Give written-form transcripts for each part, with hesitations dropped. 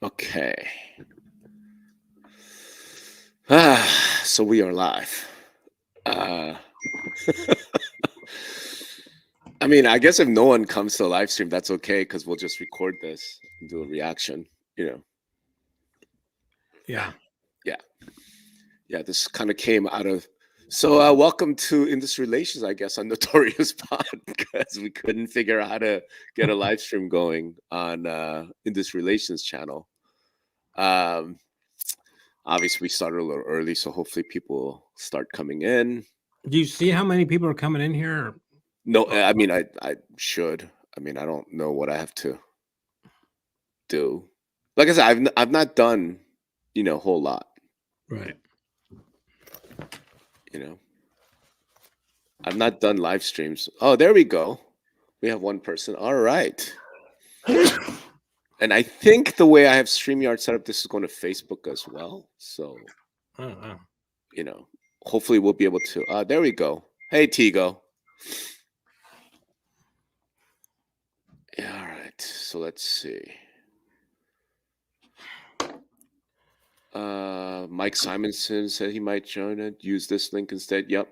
Okay. So we are live. Uh, I mean, I guess if no one comes to the live stream, that's okay because we'll just record this and do a reaction. Yeah. This kind of came out of. So welcome to Industry Relations, I guess, on Notorious Pod, because we couldn't figure out how to get a live stream going on Industry Relations channel. Obviously, we started a little early, so hopefully people start coming in. Do you see how many people are coming in here? No, I mean, I should. I mean, I don't know what I have to do. Like I said, I've not done, a whole lot. Right. I've not done live streams. Oh, there we go. We have one person. All right. And I think the way I have StreamYard set up, this is going to Facebook as well. So, hopefully we'll be able to. There we go. Hey, Tigo. Yeah, all right. So let's see. Mike Simonson said he might join it. Use this link instead. Yep.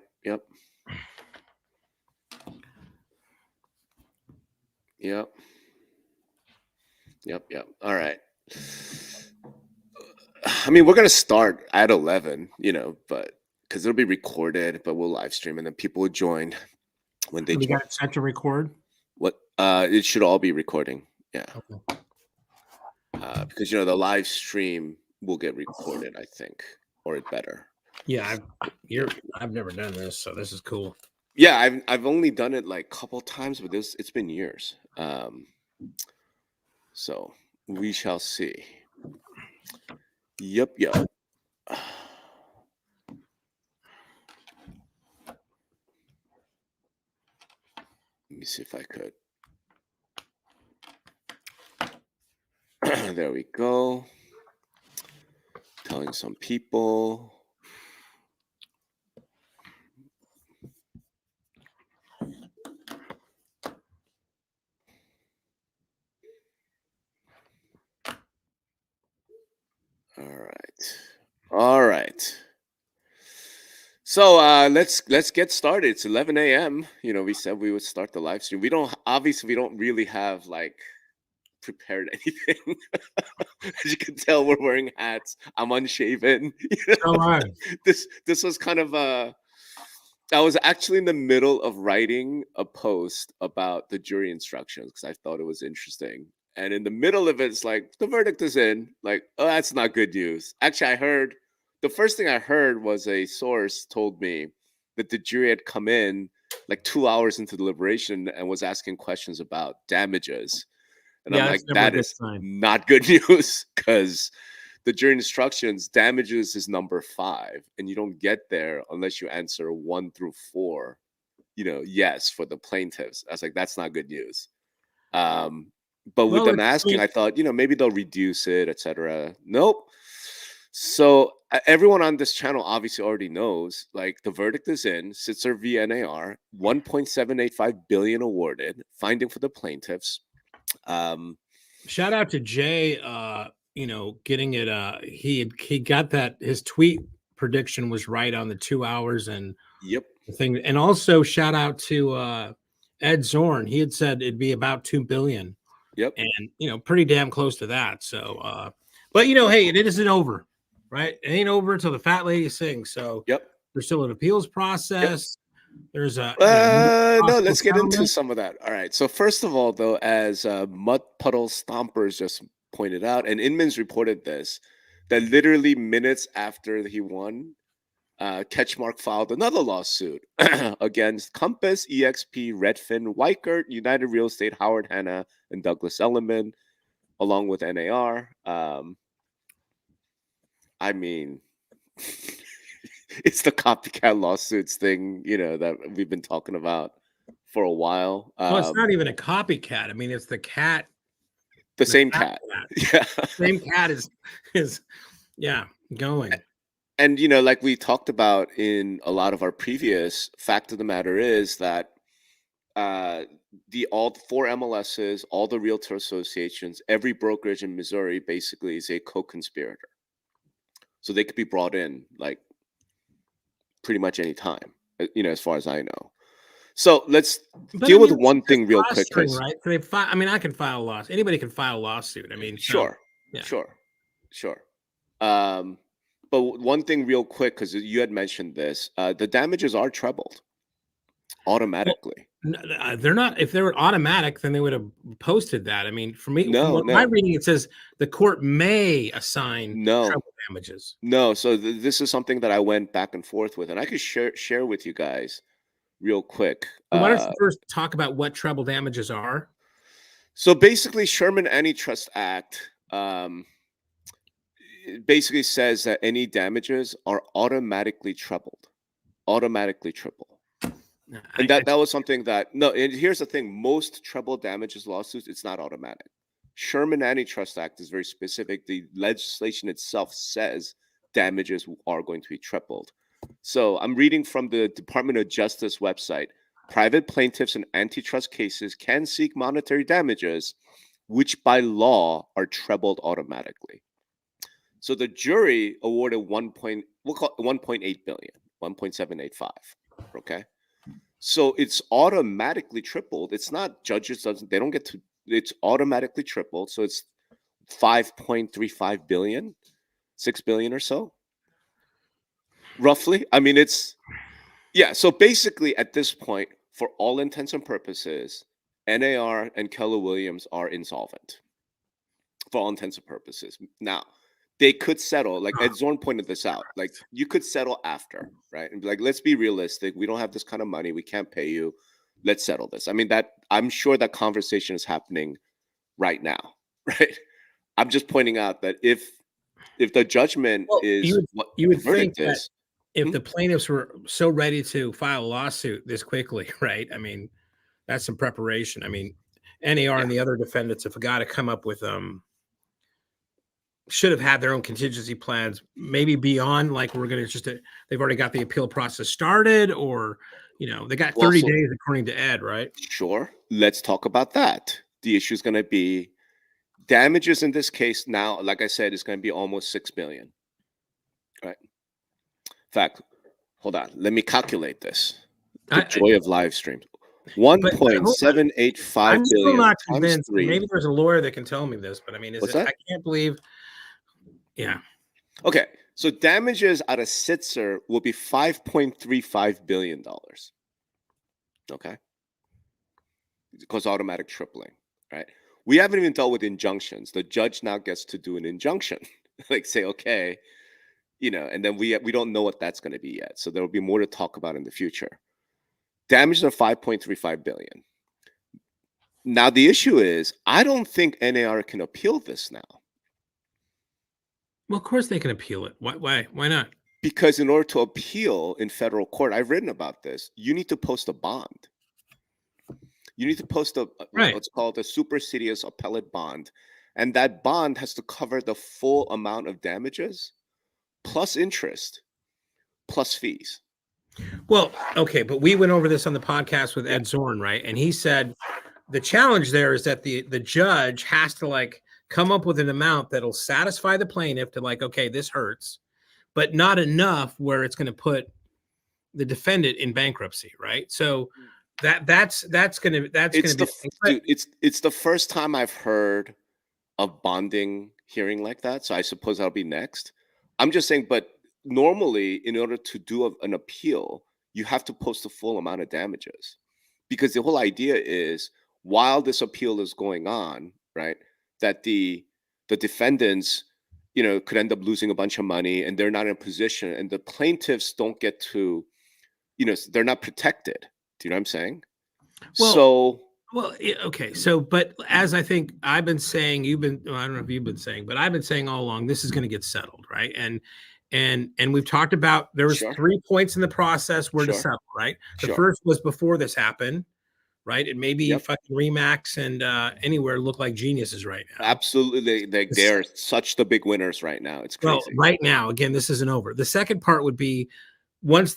All right. I mean, we're going to start at 11, but because it'll be recorded, but we'll live stream and then people will join when they join. You got it set to record? What? It should all be recording. Yeah. Okay. Because, the live stream will get recorded, I think, or it better. Yeah. I've never done this, so this is cool. Yeah, I've only done it like a couple times, but it's been years. So we shall see. Yep. Let me see if I could. There we go. Telling some people. All right. So let's get started. It's 11 a.m. We said we would start the live stream. We don't really have like prepared anything. As you can tell, we're wearing hats. I'm unshaven. This was kind of I was actually in the middle of writing a post about the jury instructions because I thought it was interesting. And in the middle of it, it's like, the verdict is in. Like, oh, that's not good news. Actually, the first thing I heard was a source told me that the jury had come in like 2 hours into deliberation and was asking questions about damages. And I'm like, that is not good news because the jury instructions, damages is number 5. And you don't get there unless you answer 1 through 4, yes, for the plaintiffs. I was like, that's not good news. But with them asking, I thought, maybe they'll reduce it, etc. Nope. So everyone on this channel obviously already knows, like, the verdict is in. Sitzer v. NAR, $1.785 billion awarded, finding for the plaintiffs. Shout out to Jay, getting it. He got that. His tweet prediction was right on the 2 hours and the thing. And also shout out to Ed Zorn. He had said it'd be about $2 billion. Yep. And pretty damn close to that. So but hey, it isn't over, right? It ain't over until the fat lady sings. So there's still an appeals process. There's a no, let's get into some of that. All right. So first of all, though, as Mud Puddle Stompers just pointed out, and Inman's reported this, that literally minutes after he won, Catchmark filed another lawsuit against Compass, EXP, Redfin, Weichert, United Real Estate, Howard Hanna, and Douglas Elliman, along with NAR. I mean, it's the copycat lawsuits thing, that we've been talking about for a while. Well, it's not even a copycat. I mean, it's the cat. The same cat. Yeah. Same cat is going. And, like we talked about in a lot of our previous, fact of the matter is that all 4 MLSs, all the realtor associations, every brokerage in Missouri basically is a co-conspirator. So they could be brought in like pretty much any time, as far as I know. So let's deal with one thing real quick. Right? So I mean, I can file a lawsuit. Anybody can file a lawsuit. I mean, sure. But one thing real quick, because you had mentioned this, the damages are trebled automatically. Well, they're not. If they were automatic, then they would have posted that. I mean, for me, from my reading, it says the court may assign treble damages. No, so this is something that I went back and forth with, and I could share with you guys real quick. Why don't you first talk about what treble damages are? So basically, Sherman Antitrust Act basically says that any damages are automatically trebled, automatically triple. And that was something that, no, and here's the thing, most treble damages lawsuits, it's not automatic. Sherman Antitrust Act is very specific. The legislation itself says damages are going to be tripled. So I'm reading from the Department of Justice website. Private plaintiffs in antitrust cases can seek monetary damages, which by law are trebled automatically. So the jury awarded 1.8 billion, 1.785. Okay. So it's automatically tripled. It's not judges they don't get to, it's automatically tripled. So it's 5.35 billion, 6 billion or so. Roughly. I mean, so basically at this point, for all intents and purposes, NAR and Keller Williams are insolvent for all intents and purposes. Now, they could settle, like Ed Zorn pointed this out, like you could settle after, right? And be like, let's be realistic. We don't have this kind of money. We can't pay you. Let's settle this. I mean, I'm sure that conversation is happening right now, right? I'm just pointing out that if the judgment is you would think that if the plaintiffs were so ready to file a lawsuit this quickly, right? I mean, that's some preparation. I mean, NAR and the other defendants have got to come up with should have had their own contingency plans, maybe beyond like we're going to they've already got the appeal process started, or they got 30 days according to Ed, right? Sure. Let's talk about that. The issue is going to be damages in this case now, like I said, is going to be almost 6 billion. Right. In fact, hold on. Let me calculate this. The joy of live streams. 1.785 billion not convinced. Maybe there's a lawyer that can tell me this, but I mean, I can't believe. Yeah. Okay. So damages out of Sitzer will be $5.35 billion. Okay. Because automatic tripling, right? We haven't even dealt with injunctions. The judge now gets to do an injunction, like say, okay, and then we don't know what that's going to be yet. So there will be more to talk about in the future. Damages are $5.35 billion. Now the issue is, I don't think NAR can appeal this now. Well, of course they can appeal it. Why? Why not? Because in order to appeal in federal court, I've written about this, you need to post a bond. You need to post what's called a supersedeas appellate bond. And that bond has to cover the full amount of damages, plus interest, plus fees. Well, okay, but we went over this on the podcast with Ed Zorn, right? And he said the challenge there is that the judge has to come up with an amount that'll satisfy the plaintiff to okay, this hurts, but not enough where it's going to put the defendant in bankruptcy, right? So that's going to be it's the first time I've heard of bonding hearing like that. So I suppose that'll be next. I'm just saying, but normally in order to do an appeal, you have to post the full amount of damages, because the whole idea is while this appeal is going on, right, that the defendants, could end up losing a bunch of money and they're not in a position, and the plaintiffs don't get to, they're not protected. Do you know what I'm saying? Okay. So, but as I think I've been saying, I don't know if you've been saying, but I've been saying all along, this is going to get settled, right? And we've talked about, there was 3 points in the process where to settle, right? The first was before this happened, right? And maybe fucking Remax and Anywhere look like geniuses right now. Absolutely. They're such the big winners right now. It's crazy. Well, right now, again, this isn't over. The second part would be once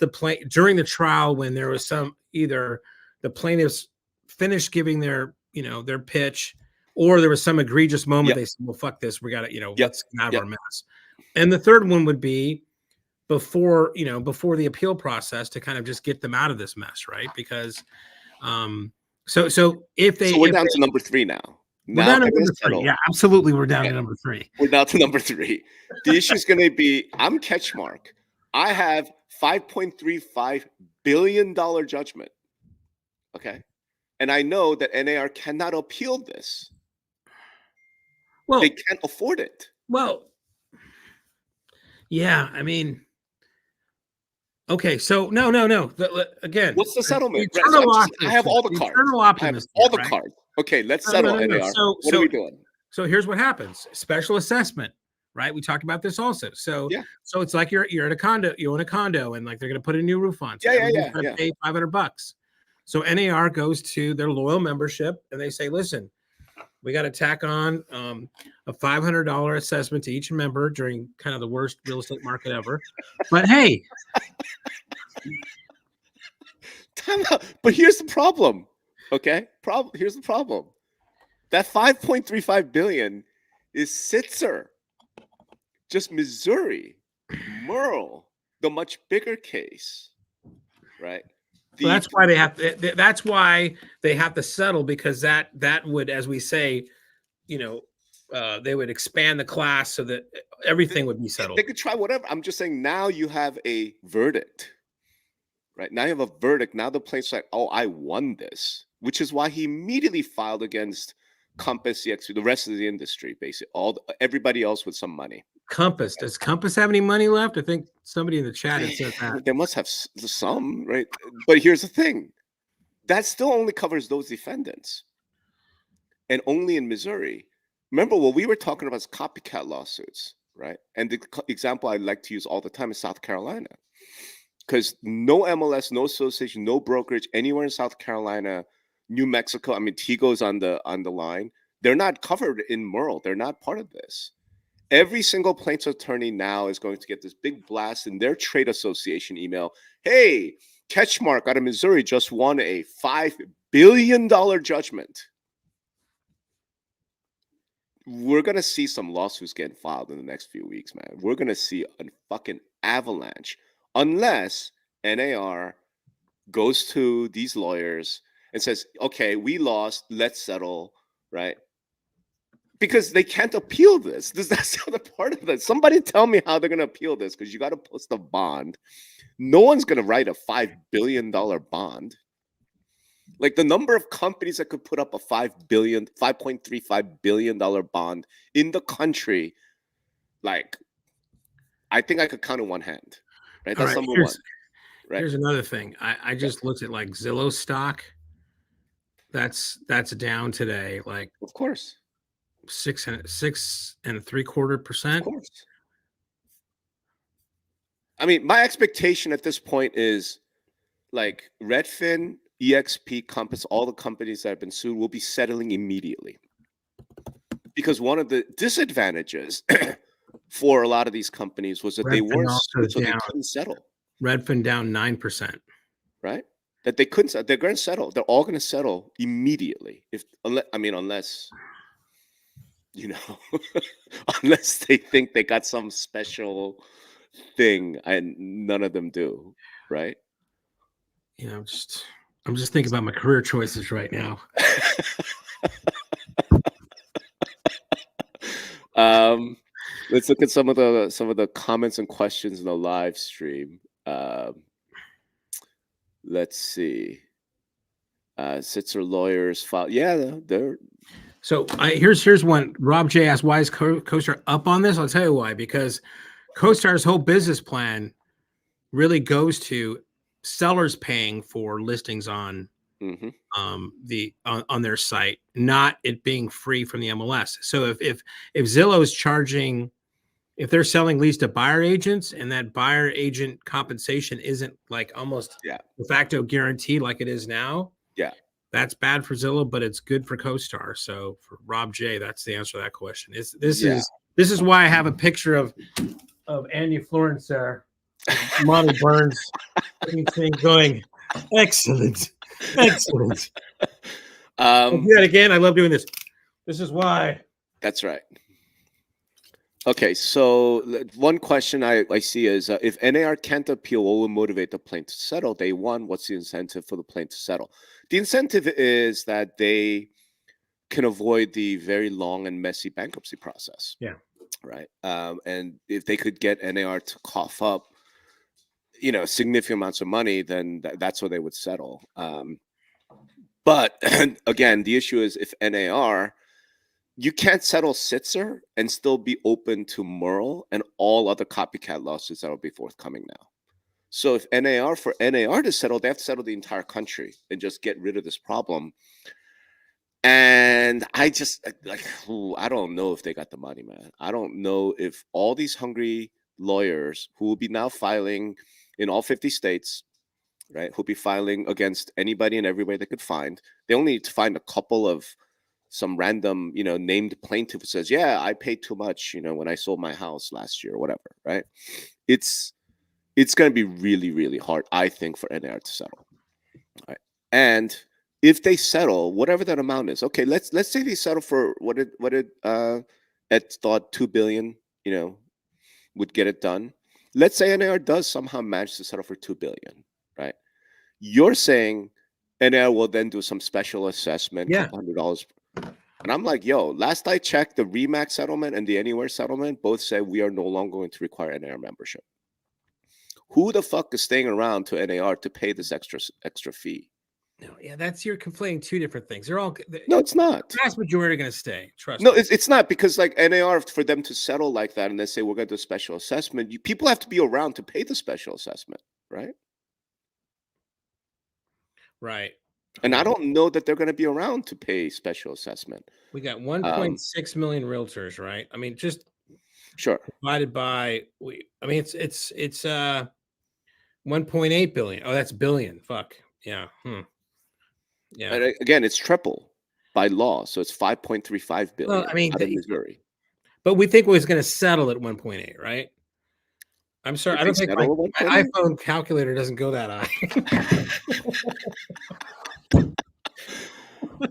during the trial, when there was either the plaintiffs finished giving their, their pitch, or there was some egregious moment. Yep. They said, well, fuck this. We got to, Yep. let's get out of Yep. our mess. And the third one would be before the appeal process, to kind of just get them out of this mess. Right. Because, so we're down to number 3 now. We're down to number 3. Yeah, absolutely. We're down to number 3. We're down to number 3. The issue is going to be, I'm Catchmark. I have $5.35 billion judgment. Okay. And I know that NAR cannot appeal this. Well, they can't afford it. Well, yeah, I mean, okay, so no. Again, what's the settlement? I have all the cards. Eternal optimist. All the cards. Okay, let's settle NAR. What are we doing? So here's what happens: special assessment, right? We talked about this also. So so it's like you're at a condo, you own a condo, and like they're going to put a new roof on. So pay $500. So NAR goes to their loyal membership, and they say, listen, we got to tack on a $500 assessment to each member during kind of the worst real estate market ever. But hey, time out. But here's the problem. Okay, here's the problem. That $5.35 billion is Sitzer, just Missouri, Merle, the much bigger case, right? So that's why they have to, that's why they have to settle, because that would, as we say, they would expand the class so that everything would be settled. They could try whatever. I'm just saying, now you have a verdict, right? Now you have a verdict. Now the plaintiff's like, oh, I won this, which is why he immediately filed against Compass, the rest of the industry, basically everybody else with some money. Compass, does Compass have any money left? I think somebody in the chat had said that. They must have some, right? But here's the thing. That still only covers those defendants. And only in Missouri. Remember, what we were talking about is copycat lawsuits, right? And the example I like to use all the time is South Carolina. Because no MLS, no association, no brokerage anywhere in South Carolina, New Mexico, I mean, Tigo's on the line. They're not covered in Merle. They're not part of this. Every single plaintiff's attorney now is going to get this big blast in their trade association email. Hey, Catchmark out of Missouri just won a $5 billion judgment. We're going to see some lawsuits getting filed in the next few weeks, man. We're going to see a fucking avalanche unless NAR goes to these lawyers and says, okay, we lost, let's settle, right? Because they can't appeal this. That's the other part of this. Somebody tell me how they're going to appeal this, because you got to post a bond. No one's going to write a $5 billion bond. Like, the number of companies that could put up a $5.35 billion bond in the country, like, I think I could count in one hand. Right? That's number one. Right? Here's another thing. I just looked at like Zillow stock. That's down today. Like, of course. 6.75%. Of course. I mean, my expectation at this point is like Redfin, EXP, Compass, all the companies that have been sued will be settling immediately. Because one of the disadvantages for a lot of these companies was that Redfin they weren't sued, so they couldn't settle. Redfin down 9%. Right? That they couldn't. They're going to settle. They're all going to settle immediately. Unless unless they think they got some special thing, and none of them do, right? I'm just thinking about my career choices right now. Let's look at some of the comments and questions in the live stream. Let's see. Sitzer lawyers file. Yeah, they're. So here's one. Rob J asked, why is CoStar up on this? I'll tell you why. Because CoStar's whole business plan really goes to sellers paying for listings on on their site, not it being free from the MLS. So if Zillow is charging, if they're selling leads to buyer agents and that buyer agent compensation isn't like almost de facto guaranteed like it is now, that's bad for Zillow, but it's good for CoStar. So for Rob J, that's the answer to that question. This is why I have a picture of Andy Florence there, Monty Burns, going, excellent. do that again. I love doing this. This is why. That's right. Okay, so one question I see is if NAR can't appeal, what will motivate the plaintiff to settle? Day one, what's the incentive for the plaintiff to settle? The incentive is that they can avoid the very long and messy bankruptcy process. Yeah. Right. And if they could get NAR to cough up, significant amounts of money, then that's where they would settle. But again, the issue is if NAR, you can't settle Sitzer and still be open to Merle and all other copycat lawsuits that will be forthcoming now. So if for NAR to settle, they have to settle the entire country and just get rid of this problem. And I just I don't know if they got the money, man. I don't know if all these hungry lawyers who will be now filing in all 50 states, right, who'll be filing against anybody and everybody they could find. They only need to find a couple of some random, named plaintiff who says, yeah, I paid too much, when I sold my house last year or whatever, right? It's going to be really, really hard, I think, for NAR to settle. Right? And if they settle, whatever that amount is, okay, let's say they settle for what did Ed thought $2 billion, would get it done. Let's say NAR does somehow manage to settle for $2 billion, right? You're saying NAR will then do some special assessment, couple $100. And I'm like, yo, last I checked, the Remax settlement and the Anywhere settlement both said we are no longer going to require NAR membership. Who the fuck is staying around to NAR to pay this extra fee? No, yeah, you're conflating two different things. No, it's not. The vast majority are going to stay. Trust me. No, it's not, because like NAR, for them to settle like that and then say we're going to do a special assessment, people have to be around to pay the special assessment, right? Right. And I don't know that they're going to be around to pay special assessment. We got 1.6 million realtors, right? I mean, just sure divided by it's 1.8 billion. Oh, that's billion. Fuck. Yeah. Yeah. And again, it's triple by law, so it's 5.35 billion. Well, I mean, out of Missouri. But we think we was going to settle at 1.8, right? I'm sorry, I don't think my iPhone calculator doesn't go that high.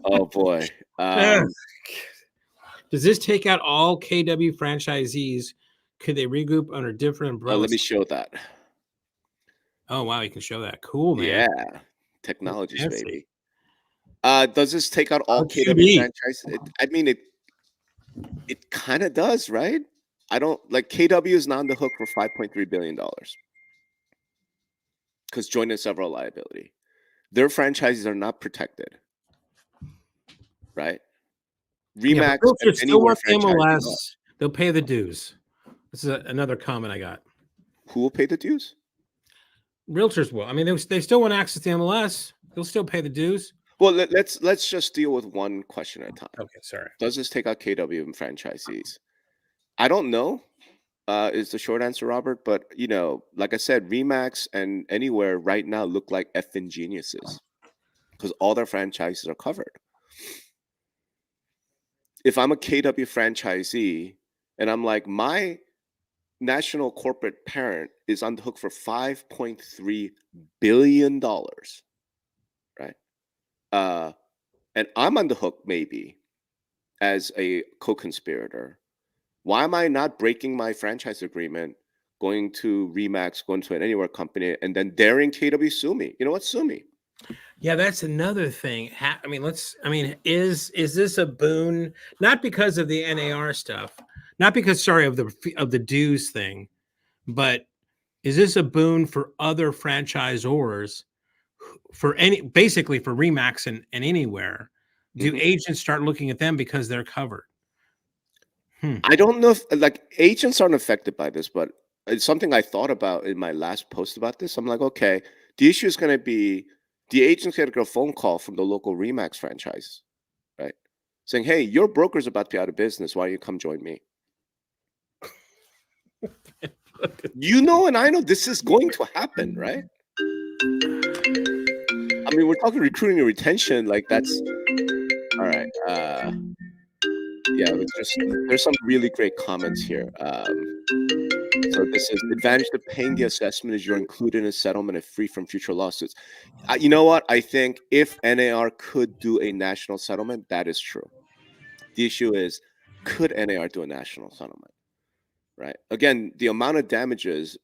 Oh boy. Does this take out all KW franchisees? Could they regroup under different umbrellas? Let me show that. Oh wow, you can show that. Cool, man. Yeah, technologies, baby. Does this take out all KW franchises? I mean, it kind of does, right? I don't like KW is not on the hook for $5.3 billion because joint and several liability. Their franchises are not protected, right? Remax, still work MLS. They'll pay the dues. This is another comment I got. Who will pay the dues? Realtors will. I mean, they still want access to MLS. They'll still pay the dues. Well, let's just deal with one question at a time. Okay, sorry. Does this take out KW and franchisees? I don't know. Is the short answer, Robert? But like I said, Remax and Anywhere right now look like effing geniuses because all their franchises are covered. If I'm a KW franchisee and I'm like, my national corporate parent is on the hook for $5.3 billion, right? And I'm on the hook maybe as a co-conspirator. Why am I not breaking my franchise agreement, going to Remax, going to an Anywhere company, and then daring KW sue me? You know what? Sue me. Yeah, that's another thing. Is this a boon? Not because of the NAR stuff, not because of the dues thing, but is this a boon for other franchisors basically for Remax and Anywhere? Do agents start looking at them because they're covered? I don't know if agents aren't affected by this, but it's something I thought about in my last post about this. I'm like, okay, the issue is going to be the agent's going to get a phone call from the local Remax franchise, right? Saying, hey, your broker's about to be out of business. Why don't you come join me? And I know this is going to happen, right? I mean, we're talking recruiting and retention. Like that's all right. Yeah, there's some really great comments here. So this is advantage to paying the assessment is you're included in a settlement and free from future lawsuits. You know what? I think if NAR could do a national settlement, that is true. The issue is, could NAR do a national settlement? Right. Again, the amount of damages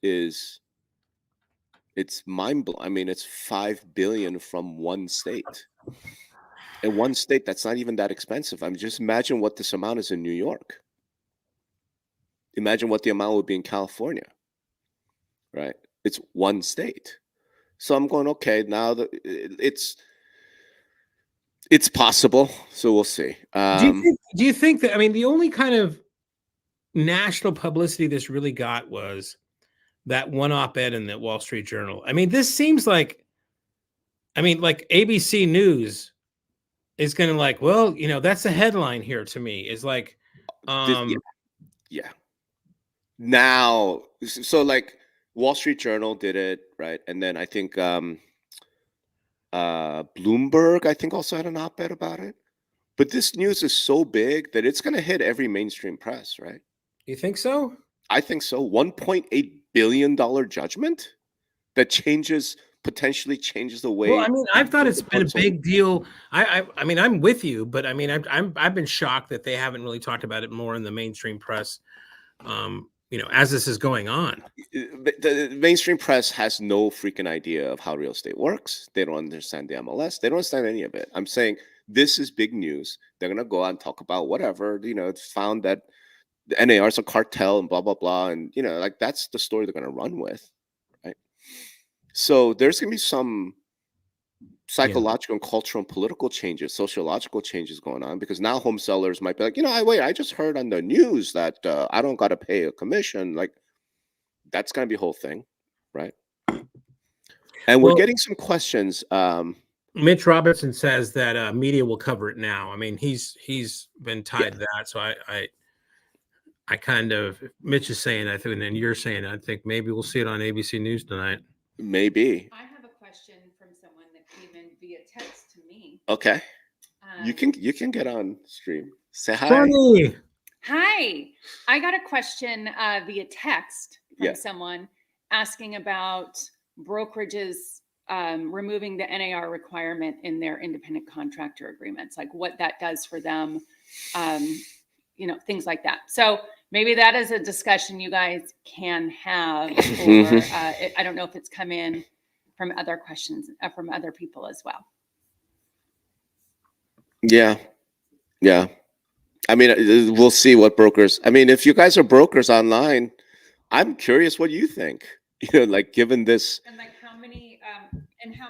it's mind blowing. I mean, it's 5 billion from one state. In one state, that's not even that expensive. I mean, just imagine what this amount is in New York. Imagine what the amount would be in California. Right. It's one state. So I'm going, okay, now that it's possible. So we'll see. Do you think that, I mean, the only kind of national publicity this really got was that one op-ed in the Wall Street Journal. I mean, this seems like, I mean, like ABC News is going to like, well, you know, that's the headline here to me is like, yeah. Now, so like Wall Street Journal did it, right? And then I think Bloomberg, I think, also had an op-ed about it. But this news is so big that it's going to hit every mainstream press, right? You think so? I think so. $1.8 billion judgment that potentially changes the way. Well, I mean, I've thought it's been a big deal. I mean, I'm with you, but I mean, I've been shocked that they haven't really talked about it more in the mainstream press. You know, as this is going on. The mainstream press has no freaking idea of how real estate works. They don't understand the MLS. They don't understand any of it. I'm saying this is big news. They're going to go out and talk about whatever, you know, it's found that the NAR is a cartel and blah, blah, blah. And, you know, like that's the story they're going to run with, right? So there's going to be some psychological and cultural and political changes, sociological changes going on, because now home sellers might be like, you know, I just heard on the news that I don't got to pay a commission. Like that's going to be a whole thing, right? And we're getting some questions. Mitch Robertson says that media will cover it now. I mean, he's been tied to that. So I kind of, Mitch is saying, I think, and you're saying, I think maybe we'll see it on ABC News tonight. Maybe. I have a question from someone that came in via text to me. Okay. You can get on stream. Say hi. Funny. Hi. I got a question via text from someone asking about brokerages removing the NAR requirement in their independent contractor agreements, like what that does for them, you know, things like that. So maybe that is a discussion you guys can have, or I don't know if it's come in from other questions from other people as well. Yeah. I mean, we'll see what brokers. I mean, if you guys are brokers online, I'm curious what you think. You know, like given this. And like how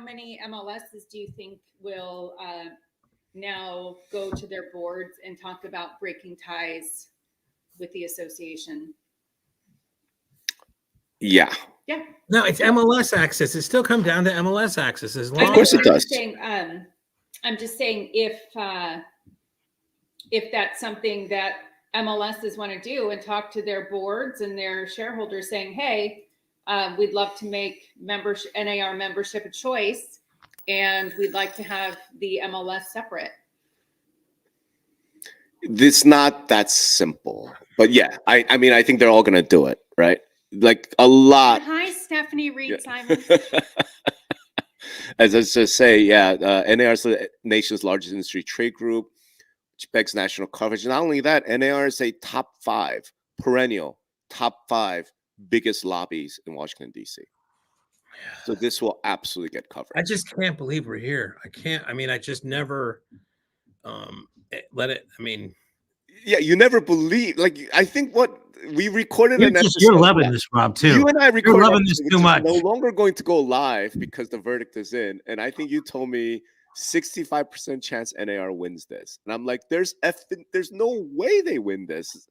many MLSs do you think will now go to their boards and talk about breaking ties with the association? Yeah. No, it's MLS access. It still comes down to MLS access as long. Of course it does. I'm just saying if that's something that MLSs want to do and talk to their boards and their shareholders saying, hey, we'd love to make NAR membership a choice, and we'd like to have the MLS separate. It's not that simple, but yeah, I mean, I think they're all going to do it, right? Like a lot. Hi, Stephanie Reed Simon. As I just say, NAR is the nation's largest industry trade group, which begs national coverage. Not only that, NAR is a perennial top 5 biggest lobbies in Washington, D.C. So this will absolutely get covered. I just can't believe we're here. I just never let it. I mean, yeah, you never believe. Like, I think what we recorded an episode. You're loving this, Rob, too. You and I recorded. You're loving this too much. No longer going to go live because the verdict is in, and I think you told me 65% chance NAR wins this, and I'm like, there's no way they win this.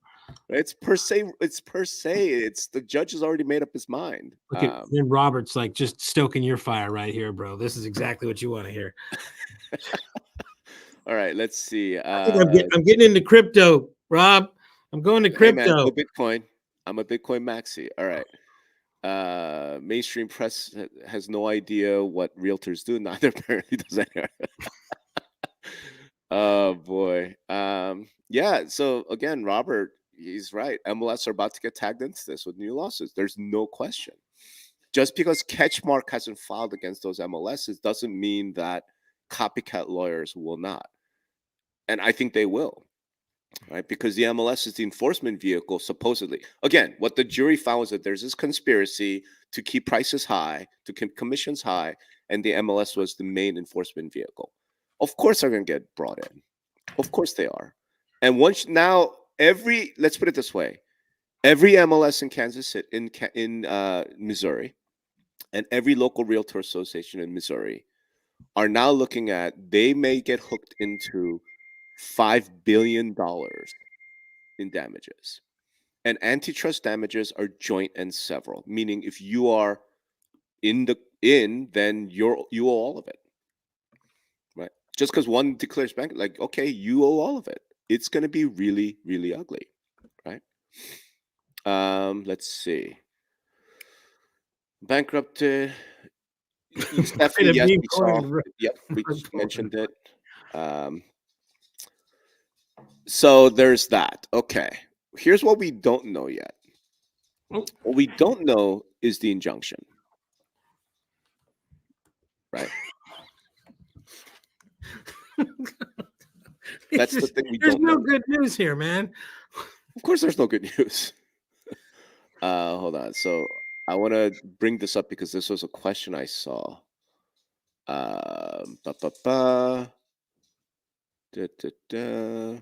It's per se. It's the judge has already made up his mind. Look at Robert's like just stoking your fire right here, bro. This is exactly what you want to hear. All right, let's see. I'm getting into crypto, Rob. I'm going to crypto. Hey man, go Bitcoin. I'm a Bitcoin maxi. All right. Mainstream press has no idea what realtors do. Neither apparently does NAR. Oh boy. Yeah. So again, Robert, he's right. MLS are about to get tagged into this with new lawsuits. There's no question. Just because Catchmark hasn't filed against those MLSs doesn't mean that copycat lawyers will not. And I think they will, right? Because the MLS is the enforcement vehicle, supposedly. Again, what the jury found was that there's this conspiracy to keep prices high, to keep commissions high, and the MLS was the main enforcement vehicle. Of course, they're going to get brought in. Of course, they are. And once now, let's put it this way: every MLS in Kansas City, in Missouri, and every local realtor association in Missouri are now looking at they may get hooked into $5 billion in damages. And antitrust damages are joint and several, meaning if you are then you owe all of it. Right? Just because one declares bank, like, okay, you owe all of it. It's gonna be really, really ugly, right? Let's see. Bankrupted. Stephanie, yes, we saw. Yep, we mentioned it. So there's that. Okay. Here's what we don't know yet. What we don't know is the injunction. Right? That's the thing we There's don't know. no good news here, man. Of course there's no good news. Hold on. So I want to bring this up because this was a question I saw. Ba, ba, ba. Da, da, da.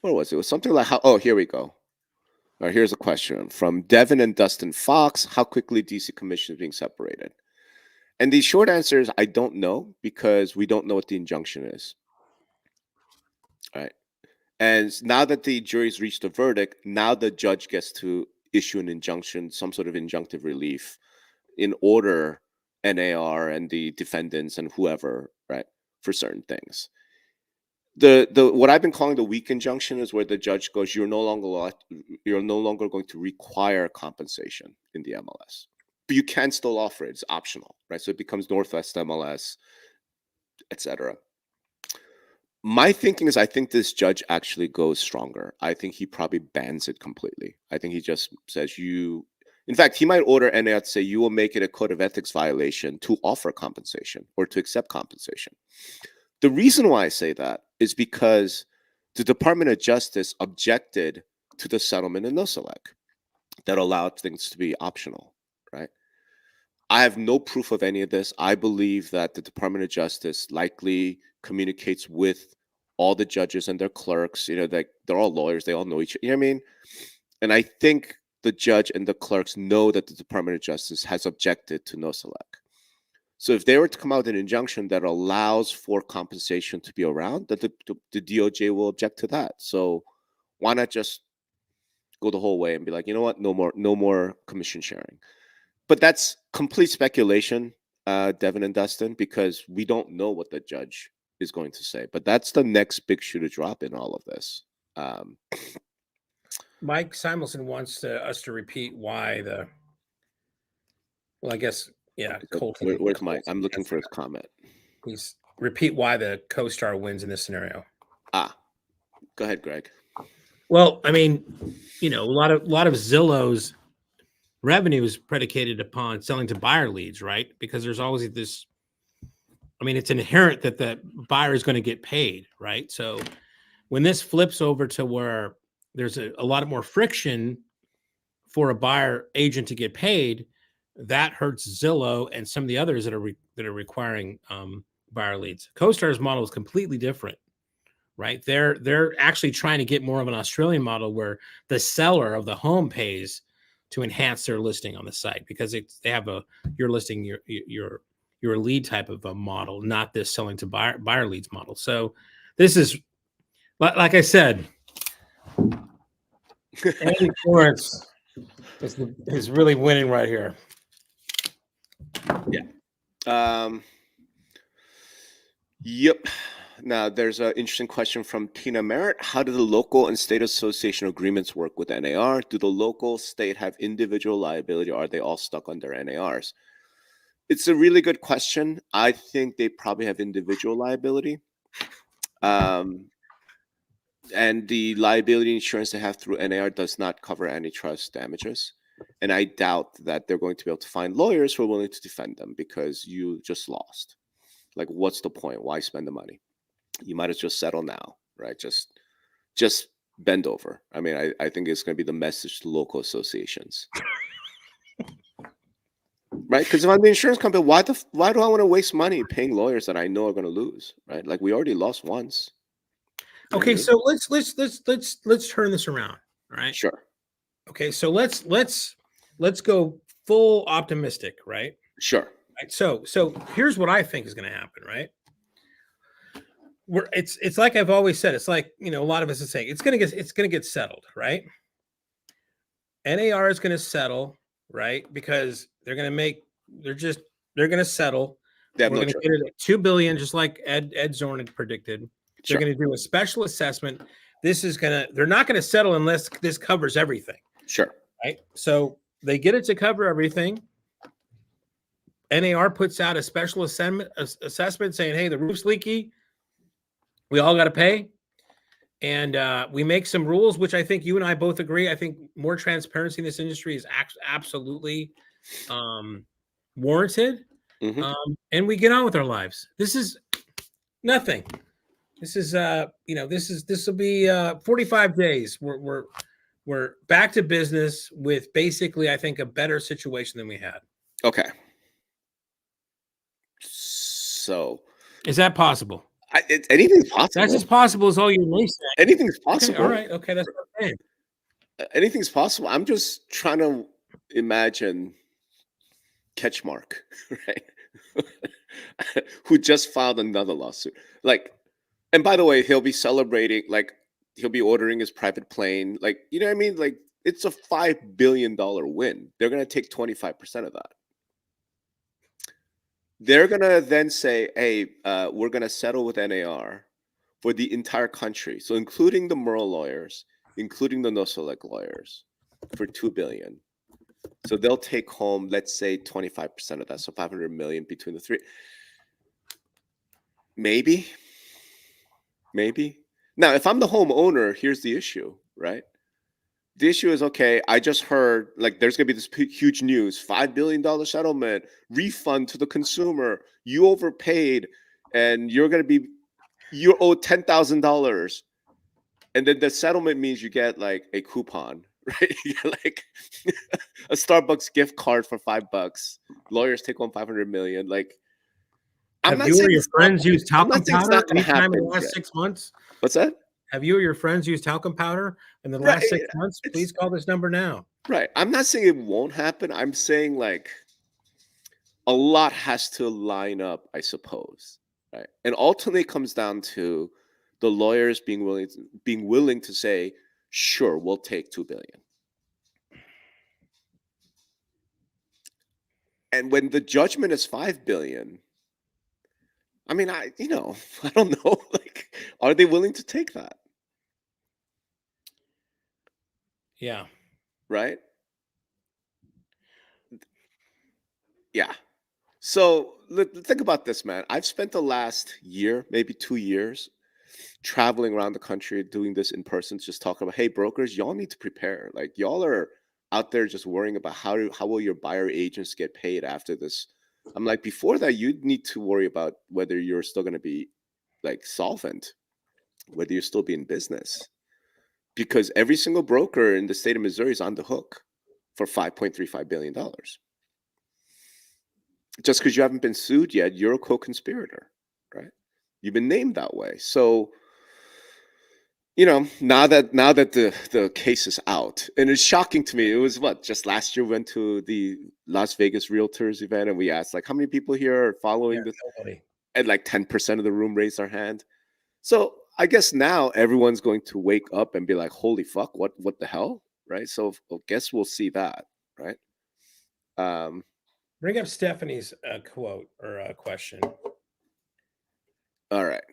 What was it? It was something like how. Oh, here we go. All right, here's a question from Devin and Dustin Fox. How quickly DC Commission is being separated? And the short answer is I don't know because we don't know what the injunction is. All right. And now that the jury's reached a verdict, now the judge gets to issue an injunction, some sort of injunctive relief in order NAR and the defendants and whoever, right, for certain things. The what I've been calling the weak injunction is where the judge goes, you're no longer going to require compensation in the MLS, but you can still offer it. It's optional, right? So it becomes Northwest MLS, etc. My thinking is I think this judge actually goes stronger. I think he probably bans it completely. I think he just says in fact, he might order NAR to say you will make it a code of ethics violation to offer compensation or to accept compensation. The reason why I say that is because the Department of Justice objected to the settlement in Nosalek that allowed things to be optional, right? I have no proof of any of this. I believe that the Department of Justice likely communicates with all the judges and their clerks. You know, they're all lawyers. They all know each other. You know what I mean? And I think the judge and the clerks know that the Department of Justice has objected to Nosalek. So if they were to come out with an injunction that allows for compensation to be around, that the DOJ will object to that. So why not just go the whole way and be like, you know what, no more commission sharing? But that's complete speculation, Devin and Dustin, because we don't know what the judge is going to say. But that's the next big shoe to drop in all of this. Mike Simonson wants us to repeat why I guess, yeah. Where's Mike? I'm looking for his comment. Please repeat why the CoStar wins in this scenario. Go ahead, Greg. Well, I mean, a lot of Zillow's revenue is predicated upon selling to buyer leads, right? Because there's always this. I mean, it's inherent that the buyer is going to get paid, right? So when this flips over to where there's a lot more friction for a buyer agent to get paid, that hurts Zillow and some of the others that are requiring buyer leads. CoStar's model is completely different, right? They're actually trying to get more of an Australian model where the seller of the home pays to enhance their listing on the site because they have you're listing your lead type of a model, not this selling to buyer leads model. So this is, like I said, Andy Florence is really winning right here. Yeah. Yep. Now, there's an interesting question from Tina Merritt. How do the local and state association agreements work with NAR? Do the local state have individual liability, or are they all stuck under NARs? It's a really good question. I think they probably have individual liability. And the liability insurance they have through NAR does not cover antitrust damages. And I doubt that they're going to be able to find lawyers who are willing to defend them because you just lost. Like, what's the point? Why spend the money? You might as well just settle now, right? Just bend over. I mean, I think it's going to be the message to local associations. Right? Because if I'm the insurance company, why do I want to waste money paying lawyers that I know are going to lose? Right? Like, we already lost once. You know what I Okay, mean? so let's turn this around. All right. Sure. Okay, so let's go full optimistic, right? Sure. Right. So here's what I think is going to happen, right? It's like I've always said. It's like, a lot of us are saying it's going to get settled, right? NAR is going to settle, right? Because they're going to settle. They have We're no going to choice. get it at 2 billion, just like Ed Zorn had predicted. Sure. They're going to do a special assessment. They're not going to settle unless this covers everything. Sure. Right. So they get it to cover everything. NAR puts out a special assessment saying, hey, the roof's leaky. We all got to pay. And we make some rules, which I think you and I both agree. I think more transparency in this industry is absolutely warranted. Mm-hmm. And we get on with our lives. This is nothing. This is this will be 45 days. We're back to business with basically, I think, a better situation than we had. Okay. So Is that possible? anything's possible. That's as possible as all your naysaying. Anything's possible. Okay, all right. Okay, that's what I'm saying. Anything's possible. I'm just trying to imagine Ketchmark, right? Who just filed another lawsuit. Like, and by the way, he'll be celebrating, like, he'll be ordering his private plane. Like, you know what I mean? Like, it's a $5 billion win. They're going to take 25% of that. They're going to then say, hey, we're going to settle with NAR for the entire country. So including the Merle lawyers, including the no-select lawyers, for $2 billion. So they'll take home, let's say, 25% of that. So 500 million between the three. Maybe. Now, if I'm the homeowner, here's the issue, right? The issue is, okay, I just heard, like, there's going to be this huge news, $5 billion settlement, refund to the consumer. You overpaid, and you owe $10,000. And then the settlement means you get, like, a coupon, right? You get, like, a Starbucks gift card for $5. Lawyers take home 500 million. Like, Have you or your friends used talcum powder anytime in the last 6 months? What's that? Have you or your friends used talcum powder in the last 6 months? Please call this number now. Right. I'm not saying it won't happen. I'm saying, like, a lot has to line up, I suppose. Right. And ultimately it comes down to the lawyers being willing to say, sure, we'll take 2 billion. And when the judgment is 5 billion, I mean, I don't know. Like, are they willing to take that? Yeah. Right? Yeah. So think about this, man. I've spent the last year, maybe 2 years, traveling around the country doing this in person, just talking about, hey, brokers, y'all need to prepare. Like, y'all are out there just worrying about how will your buyer agents get paid after this. I'm like, before that, you need to worry about whether you're still going to be, like, solvent, whether you'll still be in business. Because every single broker in the state of Missouri is on the hook for $5.35 billion. Just because you haven't been sued yet, you're a co-conspirator, right? You've been named that way. So, now that the case is out, and it's shocking to me. It was just last year we went to the Las Vegas Realtors event, and we asked, like, how many people here are following this? Nobody. And like 10% of the room raised their hand. So I guess now everyone's going to wake up and be like, holy fuck, what the hell? Right. So I guess we'll see that, right? Bring up Stephanie's quote or question. All right.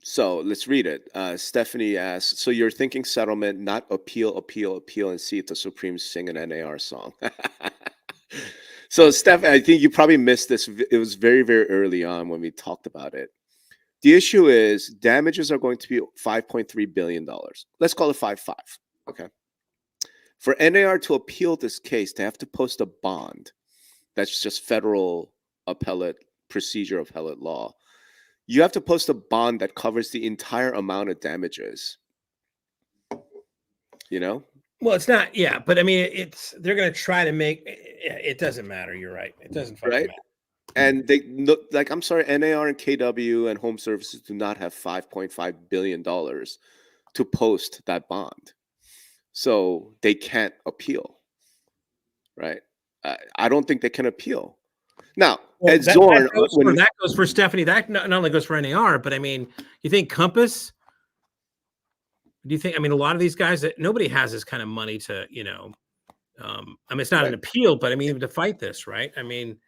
So let's read it. Stephanie asks, so you're thinking settlement, not appeal, and see if the Supremes sing an NAR song. So, Steph, I think you probably missed this. It was very, very early on when we talked about it. The issue is damages are going to be $5.3 billion. Let's call it 5.5. Okay. For NAR to appeal this case, they have to post a bond. That's just federal appellate procedure, appellate law. You have to post a bond that covers the entire amount of damages. You know? Well, it's not, yeah, but I mean, they're going to try to make it doesn't matter. You're right. It doesn't fucking Right? matter. And I'm sorry, NAR and KW and Home Services do not have $5.5 billion to post that bond. So they can't appeal. Right? I don't think they can appeal. Now, Well, Ed Zorn, that goes for Stephanie. That not only goes for NAR, but I mean, you think Compass? Do you think? I mean, a lot of these guys that nobody has this kind of money to, I mean, it's not an appeal, but I mean, even to fight this, right? I mean,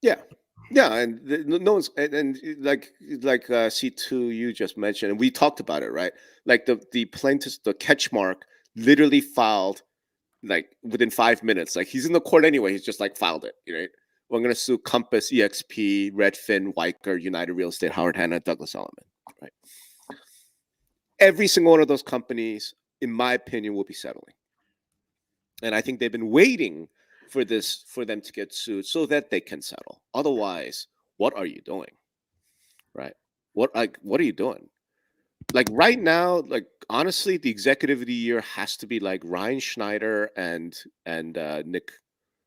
yeah, and no one's and like C2 you just mentioned, and we talked about it, right? Like the plaintiff, the Catchmark, literally filed like within 5 minutes. Like he's in the court anyway. He's just like filed it, right? We're gonna sue Compass, EXP, Redfin, Weicker, United Real Estate, Howard Hanna, Douglas Elliman, right? Every single one of those companies, in my opinion, will be settling. And I think they've been waiting for them to get sued so that they can settle. Otherwise, what are you doing? Right? What are you doing? Like right now, like honestly, the executive of the year has to be like Ryan Schneider and Nick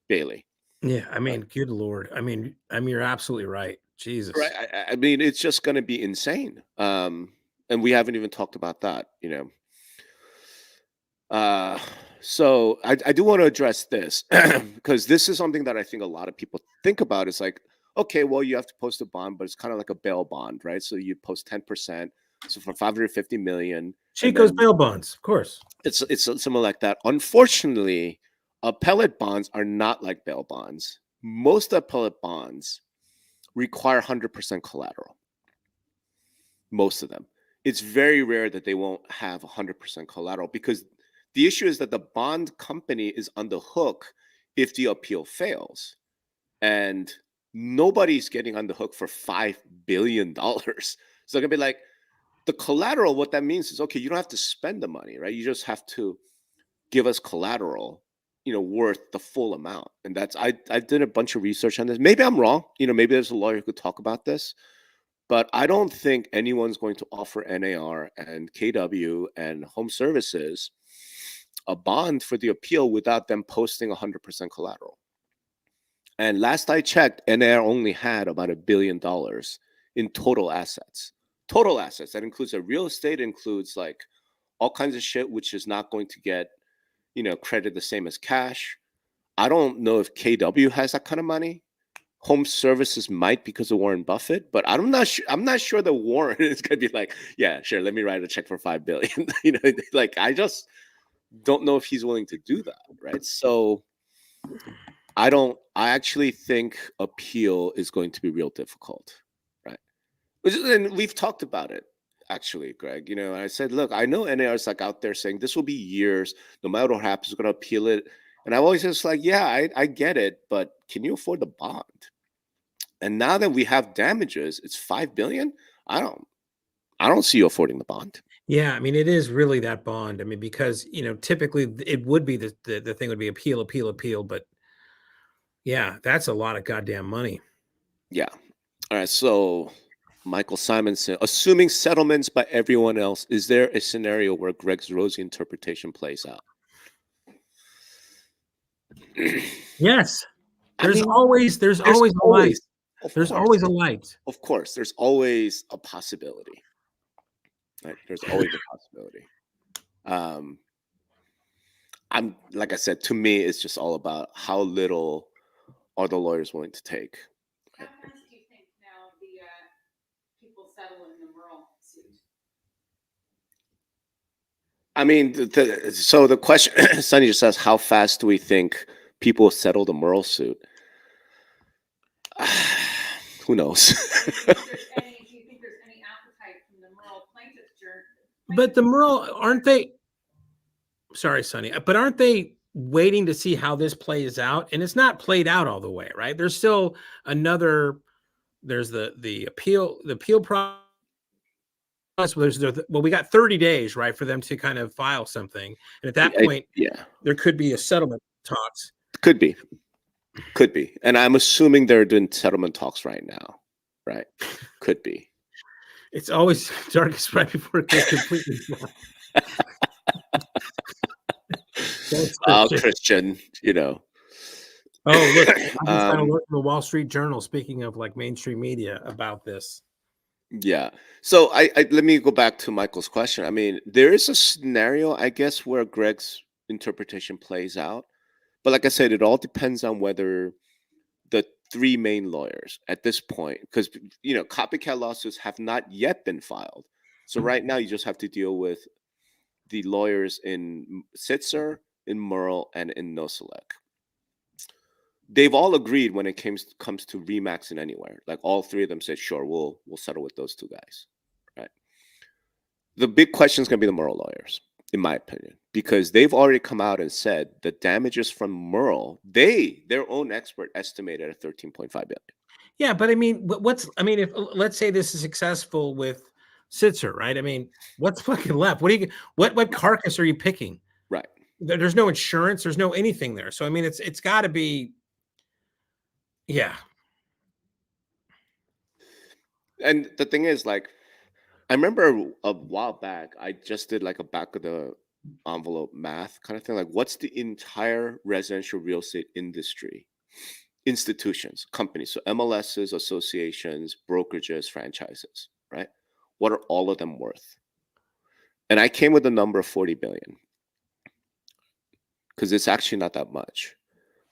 Bailey. yeah, I mean, good Lord. I mean, you're absolutely right. Jesus. Right. I mean, it's just going to be insane. And we haven't even talked about that, So I do want to address this because this is something that I think a lot of people think about. It's like, okay, well, you have to post a bond, but it's kind of like a bail bond, right? So you post 10%, so for 550 million. Chico's bail bonds, of course. It's similar like that. Unfortunately, appellate bonds are not like bail bonds. Most appellate bonds require 100% collateral. Most of them. It's very rare that they won't have 100% collateral because the issue is that the bond company is on the hook if the appeal fails. And nobody's getting on the hook for $5 billion. So they're going to be like, the collateral, what that means is, okay, you don't have to spend the money, right? You just have to give us collateral, worth the full amount. And that's, I did a bunch of research on this. Maybe I'm wrong. Maybe there's a lawyer who could talk about this. But I don't think anyone's going to offer NAR and KW and Home Services a bond for the appeal without them posting 100% collateral. And last I checked, NAR only had about $1 billion in total assets. Total assets. That includes a real estate, includes like all kinds of shit, which is not going to get, credit the same as cash. I don't know if KW has that kind of money. Home Services might because of Warren Buffett, but I'm not sure that Warren is going to be like, yeah, sure, let me write a check for $5 billion. Like I just don't know if he's willing to do that, right? So I actually think appeal is going to be real difficult, right? And we've talked about it actually, Greg. I said, look, I know NAR is like out there saying this will be years, no matter what happens, we're going to appeal it. And I always just like, yeah, I get it, but can you afford the bond? And now that we have damages, it's $5 billion. I don't see you affording the bond. Yeah, I mean, it is really that bond. I mean, because typically it would be the thing would be appeal, but yeah, that's a lot of goddamn money. Yeah. All right. So Michael Simonson, assuming settlements by everyone else, is there a scenario where Greg's Rosy interpretation plays out? Yes. There's always a light. There's always a light. Of course, there's always a possibility. Right? There's always a possibility. I'm like I said, to me, it's just all about how little are the lawyers willing to take. How much do you think now the people settle in the Merle suit? I mean, so the question, Sonny just says, how fast do we think people settle the Merle suit? Who knows? Do you think there's any appetite from the Merle plaintiffs? But the Merle, aren't they? Sorry, Sonny, but aren't they waiting to see how this plays out, and it's not played out all the way, right? There's still another. There's the appeal process. Well, we got 30 days, right, for them to kind of file something, and at that point, there could be a settlement talks. Could be, and I'm assuming they're doing settlement talks right now, right? Could be. It's always darkest right before it goes completely dark. Oh, Christian, Oh, look, I just got a look from the Wall Street Journal. Speaking of like mainstream media about this. Yeah. So I let me go back to Michael's question. I mean, there is a scenario, I guess, where Greg's interpretation plays out. But like I said, it all depends on whether the three main lawyers at this point, because copycat lawsuits have not yet been filed. So right now you just have to deal with the lawyers in Sitzer, in Merle, and in Noselek. They've all agreed when it comes to Remax and Anywhere. Like all three of them said, sure, we'll settle with those two guys. Right. The big question is going to be the Merle lawyers, in my opinion, because they've already come out and said the damages from Merle, their own expert estimated at $13.5 billion. Yeah, but I mean, if let's say this is successful with Sitzer, right? I mean, what's fucking left? What carcass are you picking? Right. There's no insurance. There's no anything there. So I mean, it's got to be. Yeah. And the thing is, like, I remember a while back, I just did like a back of the envelope math kind of thing. Like, what's the entire residential real estate industry, institutions, companies, so MLSs, associations, brokerages, franchises, right? What are all of them worth? And I came with a number of 40 billion because it's actually not that much.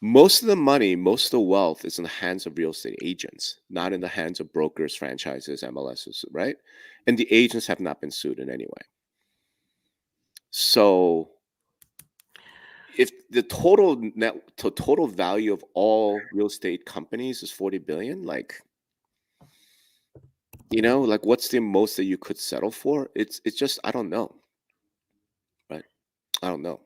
Most of the money, most of the wealth is in the hands of real estate agents, not in the hands of brokers, franchises, MLSs, right? And the agents have not been sued in any way. So if the total value of all real estate companies is 40 billion, like what's the most that you could settle for? It's just, I don't know. Right? I don't know.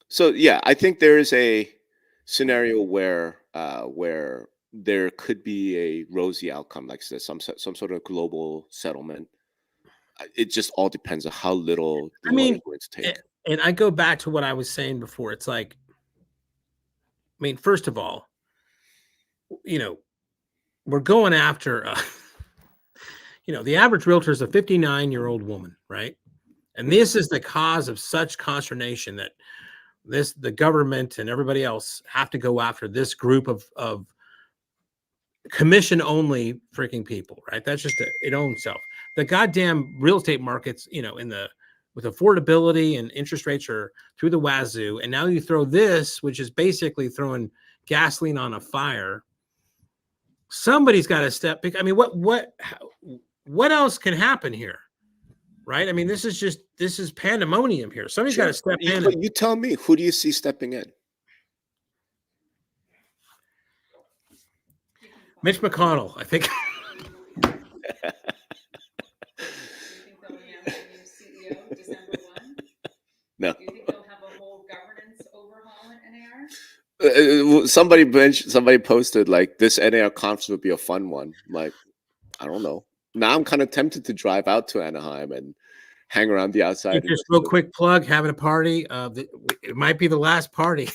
So yeah, I think there is a scenario where there could be a rosy outcome, like this, some sort of global settlement. It just all depends on how little the lawyers are going to take. And I go back to what I was saying before. It's like, I mean, first of all, we're going after, the average realtor is a 59-year-old woman, right? And this is the cause of such consternation that the government and everybody else have to go after this group of commission only freaking people, right? That's just its own self. The goddamn real estate markets, with affordability and interest rates are through the wazoo. And now you throw this, which is basically throwing gasoline on a fire. Somebody's got to step. I mean, what else can happen here? Right? I mean, this is pandemonium here. Somebody's got to step in. But you tell me, who do you see stepping in? Mitch McConnell, I think. No. Do you think they'll have a whole governance overhaul at NAR? Somebody posted like this NAR conference would be a fun one. Like, I don't know. Now I'm kind of tempted to drive out to Anaheim and hang around the outside. Just real quick plug, having a party. It might be the last party.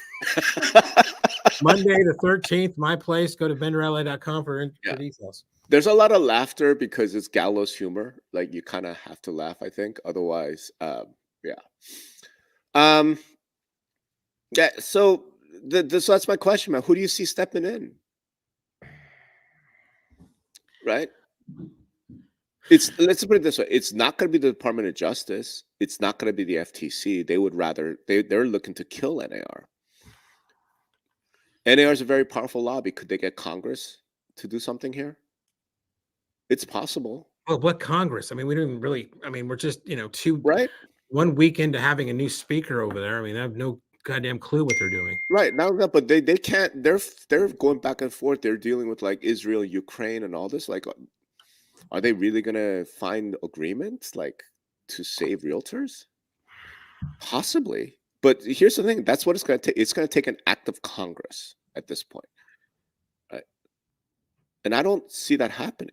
Monday the 13th, my place. Go to benderla.com for details. There's a lot of laughter because it's gallows humor. Like you kind of have to laugh, I think. Otherwise, yeah. Yeah. So that's my question, man. Who do you see stepping in? Right. Let's put it this way. It's not going to be the Department of Justice. It's not going to be the FTC. They would rather they're looking to kill NAR. NAR is a very powerful lobby. Could they get Congress to do something here? It's possible. Well, what Congress? I mean, we don't even really. I mean, we're just 1 week into having a new speaker over there. I mean, I have no goddamn clue what they're doing. Right now, but they can't. They're going back and forth. They're dealing with like Israel, Ukraine, and all this. Like, are they really gonna find agreements like to save realtors? Possibly. But here's the thing: that's what it's going to take. It's going to take an act of Congress at this point, right? And I don't see that happening.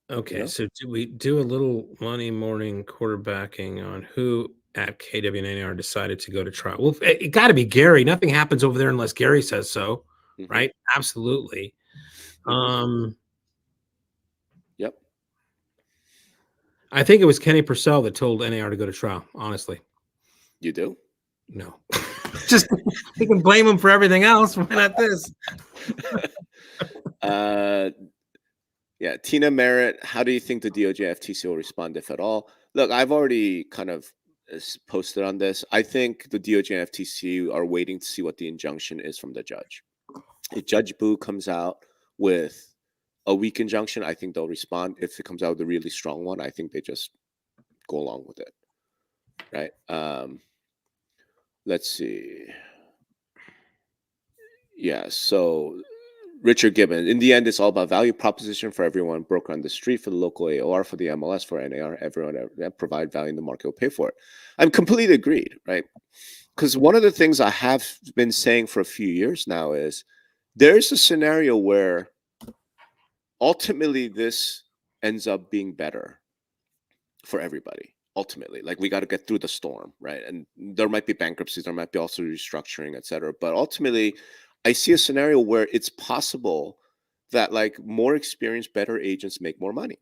Okay, know? so do we do a little Monday morning quarterbacking on who at KWNAR decided to go to trial? Well, it got to be Gary. Nothing happens over there unless Gary says so, Mhm. right? Absolutely. Mhm. Yep. I think it was Kenny Purcell that told NAR to go to trial. Honestly, You do? no. Just you can blame him for everything else. Why not this? Yeah, Tina Merritt, how do you think the DOJ FTC will respond, if at all? Look, I've already kind of posted on this. I think the DOJ and FTC are waiting to see what the injunction is from the judge. If Judge Boo comes out with a weak injunction, I think they'll respond. If it comes out with a really strong one, I think they just go along with it. Right? Let's see. Yeah, so Richard Gibbon. In the end, it's all about value proposition for everyone. Broker on the street, for the local AOR, for the MLS, for NAR. Everyone that provide value in the market will pay for it. I'm completely agreed, right? Because one of the things I have been saying for a few years now is there's a scenario where ultimately this ends up being better for everybody. Ultimately, like we got to get through the storm, right? And there might be bankruptcies, there might be also restructuring, et cetera. But ultimately, I see a scenario where it's possible that like more experienced, better agents make more money.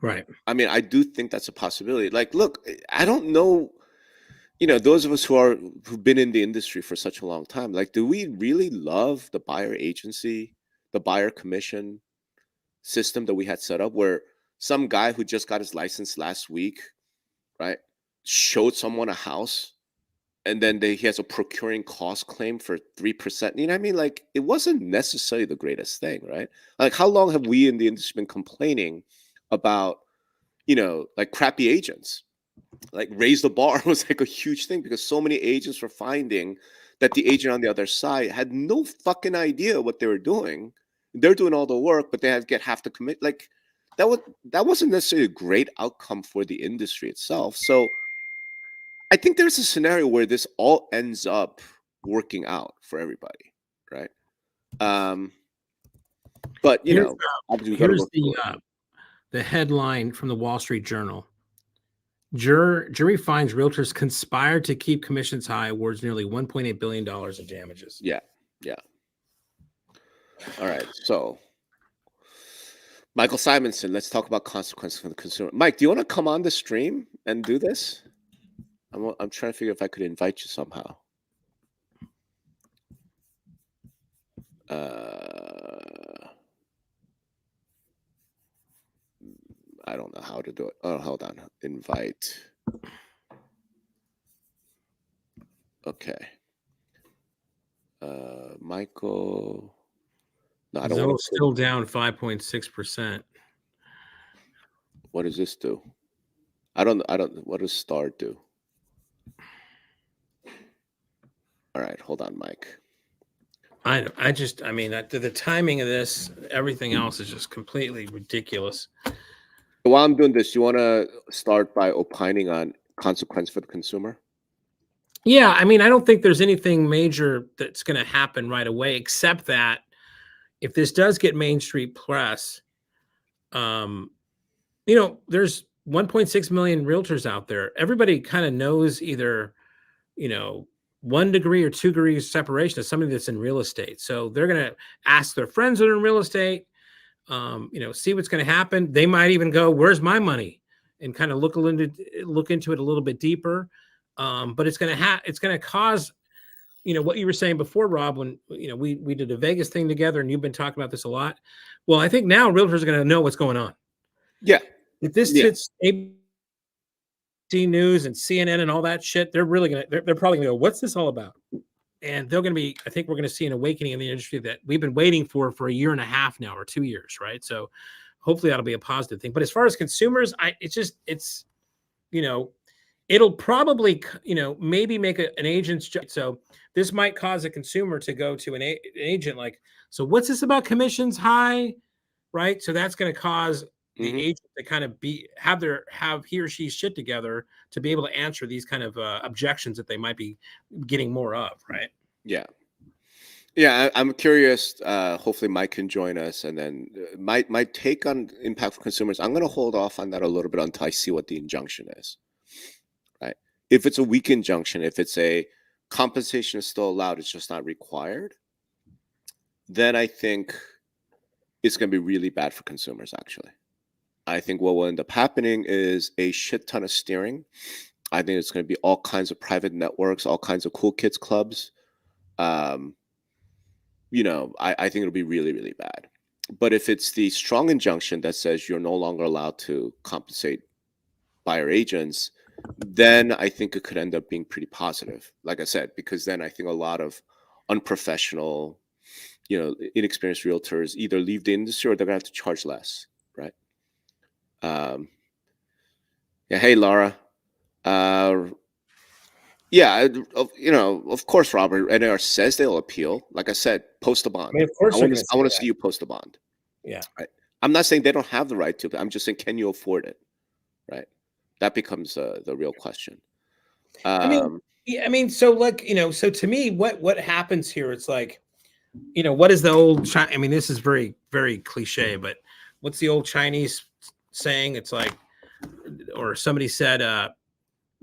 Right. I mean, I do think that's a possibility. Like, look, I don't know, those of us who've been in the industry for such a long time, like, do we really love the buyer agency, the buyer commission system that we had set up where some guy who just got his license last week, right, showed someone a house and then he has a procuring cost claim for 3%. You know what I mean? Like, it wasn't necessarily the greatest thing, right? Like, how long have we in the industry been complaining about, like crappy agents? Like, raise the bar was like a huge thing because so many agents were finding that the agent on the other side had no fucking idea what they were doing. They're doing all the work, but they had to get half the commit. Like, that wasn't necessarily a great outcome for the industry itself. So I think there's a scenario where this all ends up working out for everybody, right? But obviously we got to Here's work through it. the headline from the Wall Street Journal. Jury finds realtors conspired to keep commissions high, awards nearly $1.8 billion in damages. Yeah. All right. So, Michael Simonson, let's talk about consequences for the consumer. Mike, do you want to come on the stream and do this? I'm trying to figure if I could invite you somehow. I don't know how to do it. Oh, hold on. Invite. Okay. Michael. No, I don't want to. Still down 5.6%. What does this do? I don't. What does star do? All right, hold on, Mike. I mean, the timing of this, everything else is just completely ridiculous. While I'm doing this, you want to start by opining on consequence for the consumer? Yeah, I mean, I don't think there's anything major that's going to happen right away, except that if this does get Main Street press, there's 1.6 million realtors out there. Everybody kind of knows either, 1 degree or 2 degrees separation of somebody that's in real estate. So they're going to ask their friends that are in real estate, see what's going to happen. They might even go, "Where's my money?" and kind of look into it a little bit deeper. But it's going to cause, what you were saying before, Rob, when, we did a Vegas thing together and you've been talking about this a lot. Well, I think now realtors are going to know what's going on. Yeah. If this hits ABC News and CNN and all that shit, they're probably going to go, "What's this all about?" And they're going to be, I think we're going to see an awakening in the industry that we've been waiting for a year and a half now, or 2 years. Right. So hopefully that'll be a positive thing. But as far as consumers, it'll probably, maybe make an agent's job. So this might cause a consumer to go to an agent like, "So what's this about commissions high?" Right. So that's going to cause Mhm. agent to kind of have he or she's shit together to be able to answer these kind of objections that they might be getting more of, right? Yeah. Yeah, I'm curious. Hopefully, Mike can join us, and then my take on impact for consumers. I'm going to hold off on that a little bit until I see what the injunction is. Right? If it's a weak injunction, if it's a compensation is still allowed, it's just not required, then I think it's going to be really bad for consumers. Actually, I think what will end up happening is a shit ton of steering. I think it's going to be all kinds of private networks, all kinds of cool kids clubs. Um, I think it'll be really, really bad. But if it's the strong injunction that says you're no longer allowed to compensate buyer agents, then I think it could end up being pretty positive. Like I said, because then I think a lot of unprofessional, inexperienced realtors either leave the industry or they're gonna have to charge less, right? Um, yeah. Hey, Laura. Uh, Yeah, of course, Robert. NAR says they'll appeal. Like I said, post a I bond. mean, of course I they're want going to. to I say want to that. see you post a bond. Yeah. Right. I'm not saying they don't have the right to, but I'm just saying, can you afford it? Right. That becomes the real question. I mean, Um, yeah, I mean, so like, so to me, what happens here? It's like, what is the old? I mean, this is very, very cliche, but what's the old Chinese saying? It's like, or somebody said,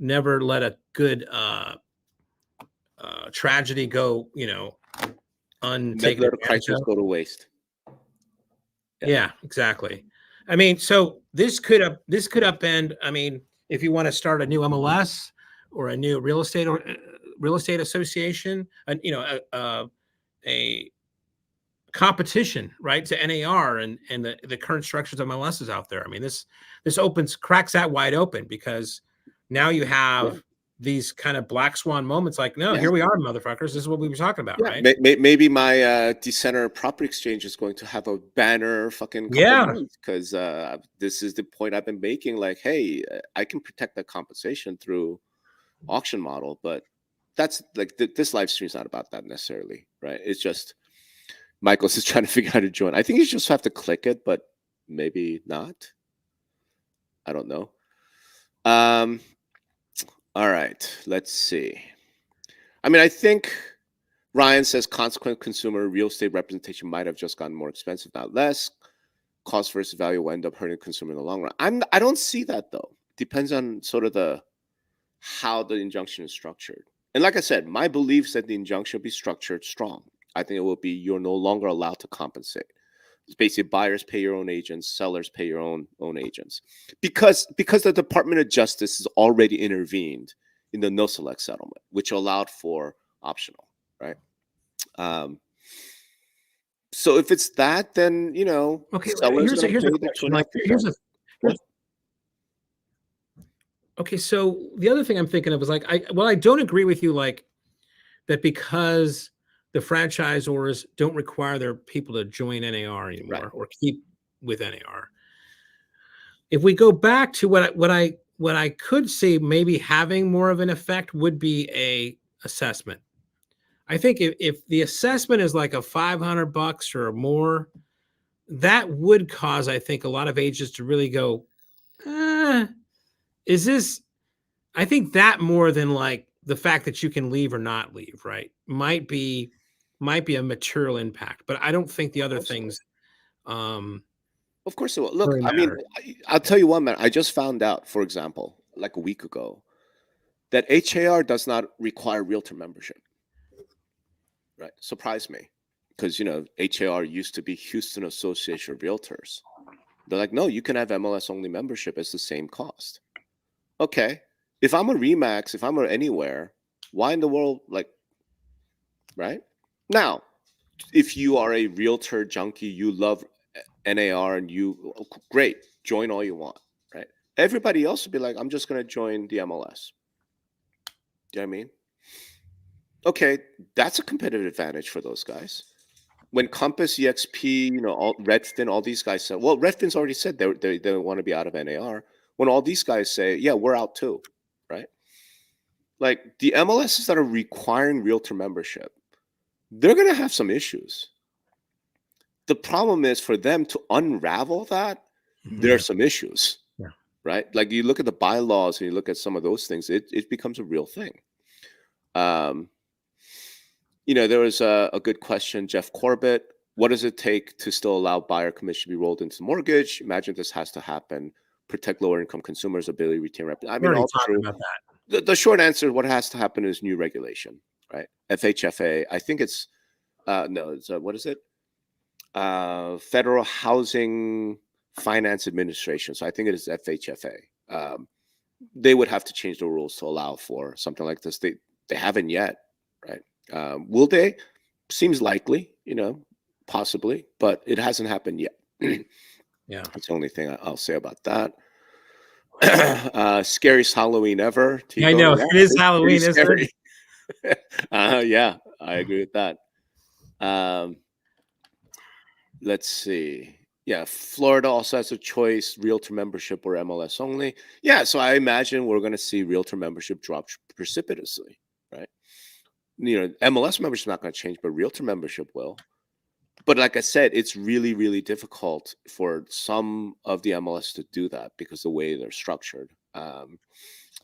never let a good tragedy go, never untaken let a advantage crisis of. go to waste. Yeah, exactly. I mean, so this could upend. I mean, if you want to start a new MLS or a new real estate association, and a competition, right, to NAR and the current structures of MLSs out there. I mean, this cracks that wide open, because now you have Yeah. these kind of black swan moments like, no, Yeah. here we are, motherfuckers. This is what we were talking about, Yeah. right? Maybe my decenter property exchange is going to have a banner fucking couple Yeah. months because this is the point I've been making. Like, hey, I can protect that compensation through auction model, but that's like this live stream is not about that necessarily, right? It's just Michael's is trying to figure out how to join. I think you just have to click it, but maybe not. I don't know. All right, let's see. I mean, I think Ryan says consequent consumer real estate representation might have just gotten more expensive, not less. Cost versus value will end up hurting the consumer in the long run. I don't see that though. Depends on sort of how the injunction is structured. And like I said, my belief is that the injunction will be structured strong. I think it will be you're no longer allowed to compensate. It's basically buyers pay your own agents, sellers pay your own agents. Because the Department of Justice has already intervened in the no select settlement, which allowed for optional, right? So if it's that, then Okay, sellers are going to here's a pay the question. Like, 2.5%. okay, so the other thing I'm thinking of is like, I don't agree with you, like, that because the franchisors don't require their people to join NAR anymore, Right. or keep with NAR. If we go back to what I could see maybe having more of an effect would be a assessment. I think if the assessment is like a $500 or more, that would cause, I think, a lot of agents to really go, is this? I think that more than like the fact that you can leave or not leave, right? Might be a material impact, but I don't think the other things Of course it will. Look, really I mean, matter. I'll tell you one, man. I just found out, for example, like a week ago, that HAR does not require realtor membership. Right? Surprised me, because HAR used to be Houston Association of Realtors. They're like, no, you can have MLS only membership. It's the same cost. Okay, if I'm a Remax, if I'm a anywhere, why in the world, like, right? Now, if you are a realtor junkie, you love NAR and great, join all you want, right? Everybody else would be like, I'm just going to join the MLS. Do you know what I mean? Okay, that's a competitive advantage for those guys. When Compass, EXP, Redfin, all these guys said, well, Redfin's already said they want to be out of NAR. When all these guys say, yeah, we're out too, right? Like the MLSs that are requiring realtor membership, they're going to have some issues. The problem is for them to unravel that, there are some issues, Yeah. right? Like you look at the bylaws and you look at some of those things, it becomes a real thing. There was a good question, Jeff Corbett. What does it take to still allow buyer commission to be rolled into mortgage? Imagine this has to happen. Protect lower income consumers' ability to retain revenue. I We mean, already all talked true. about that. The short answer, what has to happen is new regulation, right? FHFA. I think it's no, it's what is it? Federal Housing Finance Administration. So I think it is FHFA. They would have to change the rules to allow for something like this. They haven't yet, right? Will they? Seems likely, possibly, but it hasn't happened yet. Yeah, that's the only thing I'll say about that. Scariest Halloween ever. I know it is Halloween, isn't scary. Yeah, I agree with that. Let's see. Yeah, Florida also has a choice: realtor membership or MLS only. Yeah, so I imagine we're going to see realtor membership drop precipitously, right? MLS membership is not going to change, but realtor membership will. But like I said, it's really, really difficult for some of the MLS to do that because the way they're structured.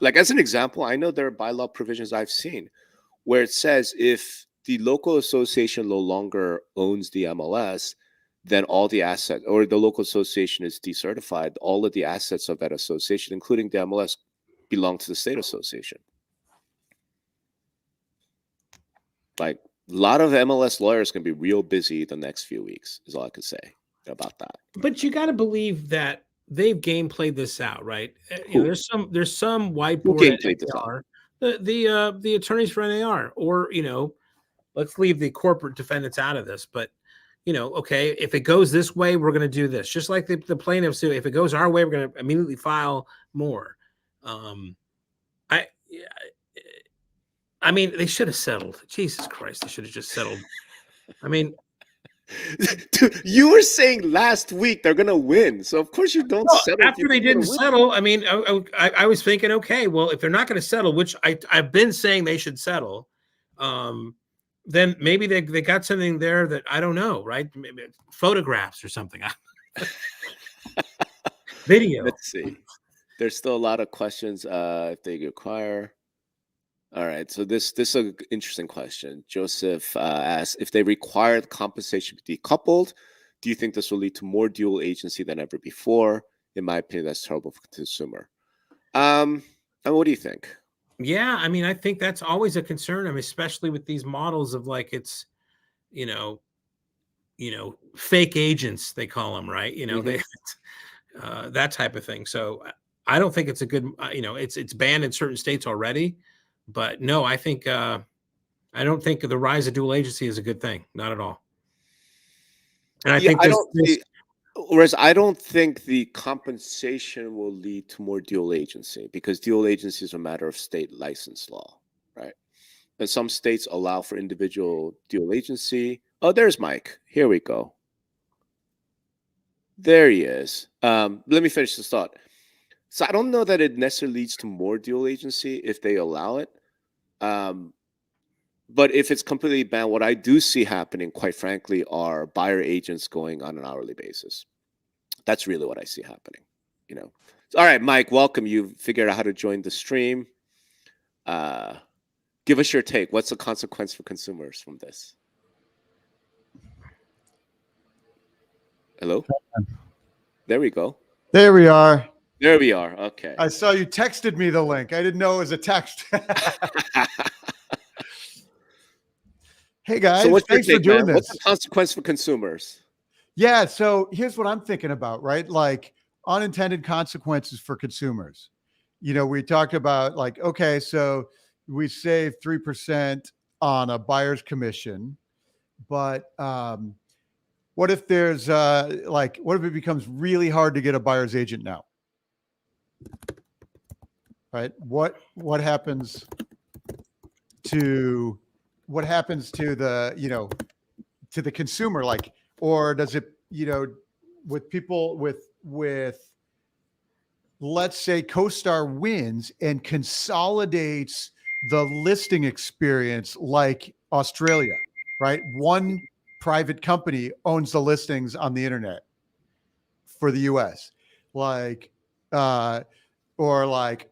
Like as an example, I know there are bylaw provisions I've seen where it says if the local association no longer owns the MLS, then all the assets, or the local association is decertified, all of the assets of that association, including the MLS, belong to the state association. Like a lot of MLS lawyers can be real busy the next few weeks, is all I can say about that. But you got to believe that they've game played this out, right? There's some whiteboard at NAR, the attorneys for NAR, or let's leave the corporate defendants out of this, but okay, if it goes this way, we're going to do this. Just like the plaintiffs do. If it goes our way, we're going to immediately file more. I mean, they should have settled. Jesus Christ, they should have just settled. I mean, dude, you were saying last week they're going to win. So of course you don't settle. After they didn't settle, I mean, I was thinking, okay, well, if they're not going to settle, which I've been saying they should settle, then maybe they got something there that I don't know, right? Maybe photographs or something. Video. Let's see. There's still a lot of questions if they acquire. All right. So this is an interesting question. Joseph asks, if they require the compensation to be decoupled, do you think this will lead to more dual agency than ever before? In my opinion, that's terrible for the consumer. And what do you think? Yeah, I mean, I think that's always a concern. I mean, especially with these models of like it's, fake agents, they call them, right? They that type of thing. So I don't think it's a good, it's banned in certain states already, but no, I think I don't think the rise of dual agency is a good thing, not at all. And I think whereas I don't think the compensation will lead to more dual agency because dual agency is a matter of state license law, right? And some states allow for individual dual agency. Oh, there's Mike. Here we go. There he is. Let me finish this thought. So I don't know that it necessarily leads to more dual agency if they allow it. But if it's completely banned, what I do see happening, quite frankly, are buyer agents going on an hourly basis. That's really what I see happening, So, all right, Mike, welcome. You figured out how to join the stream. Give us your take. What's the consequence for consumers from this? Hello? There we go. There we are. There we are. Okay. I saw you texted me the link. I didn't know it was a text. Hey guys, so thanks for doing this. What's the consequence for consumers? Yeah, so here's what I'm thinking about, right? Like unintended consequences for consumers. We talked about like, okay, so we save 3% on a buyer's commission, but what if there's what if it becomes really hard to get a buyer's agent now? Right? What happens to the to the consumer, like, or does it with people with let's say CoStar wins and consolidates the listing experience like Australia, right? One private company owns the listings on the internet for the US. like, or like,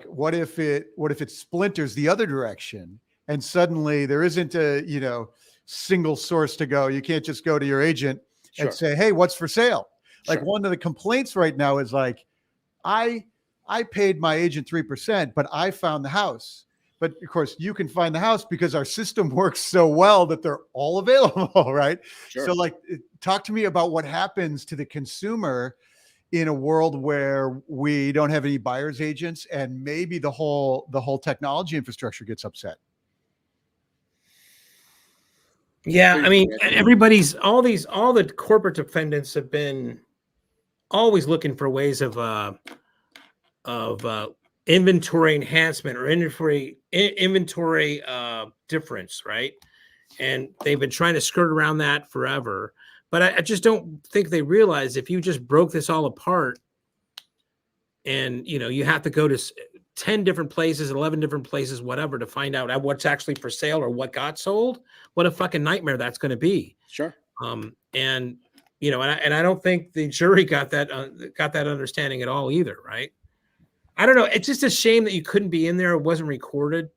what if it splinters the other direction and suddenly there isn't a, single source to go. You can't just go to your agent Sure. and say, hey, what's for sale? Like Sure. one of the complaints right now is like, I paid my agent 3%, but I found the house. But of course, you can find the house because our system works so well that they're all available, right? Sure. So, like, talk to me about what happens to the consumer in a world where we don't have any buyer's agents, and maybe the whole technology infrastructure gets upset. Yeah, I mean, all the corporate defendants have been always looking for ways of inventory enhancement or inventory difference, right? And they've been trying to skirt around that forever. But I just don't think they realize if you just broke this all apart and, you have to go to 10 different places, 11 different places, whatever, to find out what's actually for sale or what got sold, what a fucking nightmare that's going to be. Sure. And I don't think the jury got that understanding at all either, right? I don't know. It's just a shame that you couldn't be in there. It wasn't recorded,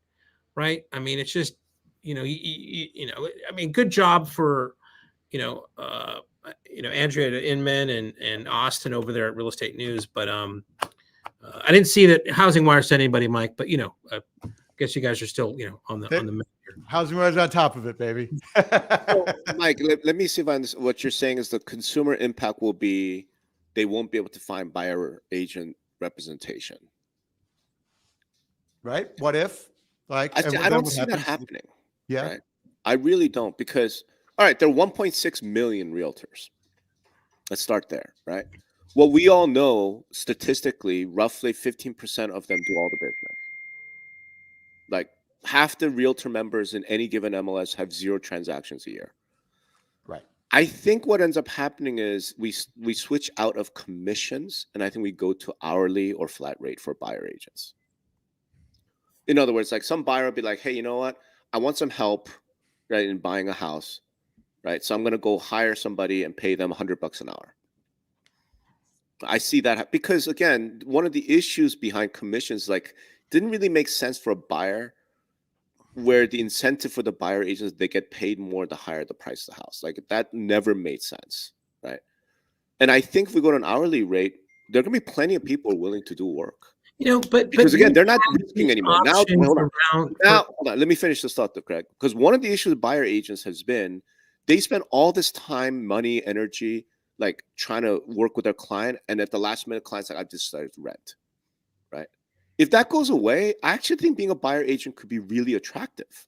right? I mean, it's just, I mean, good job for, Andrea Inman and Austin over there at Real Estate News. But I didn't see that Housing Wire sent anybody, Mike. But I guess you guys are still, on the Housing Wire's on top of it, baby. So, Mike, let me see if I understand. What you're saying is the consumer impact will be they won't be able to find buyer agent representation. Right? What if? Like, I don't see that happening. Yeah. Right? I really don't, because all right, there are 1.6 million realtors. Let's start there, right? Well, we all know statistically, roughly 15% of them do all the business. Like half the realtor members in any given MLS have 0 transactions a year. Right. I think what ends up happening is we switch out of commissions, and I think we go to hourly or flat rate for buyer agents. In other words, like some buyer will be like, hey, you know what? I want some help, right, in buying a house, right? So I'm going to go hire somebody and pay them $100 an hour. I see that because, again, one of the issues behind commissions, like, didn't really make sense for a buyer, where the incentive for the buyer agents, they get paid more the higher the price of the house. Like, that never made sense, right? And I think if we go to an hourly rate, there are going to be plenty of people willing to do work. Because again, they're not risking anymore. Now, hold on. Let me finish this thought, though, Craig. Because one of the issues with buyer agents has been they spend all this time, money, energy, like trying to work with their client, and at the last minute, client's like, I've decided to rent, right? If that goes away, I actually think being a buyer agent could be really attractive,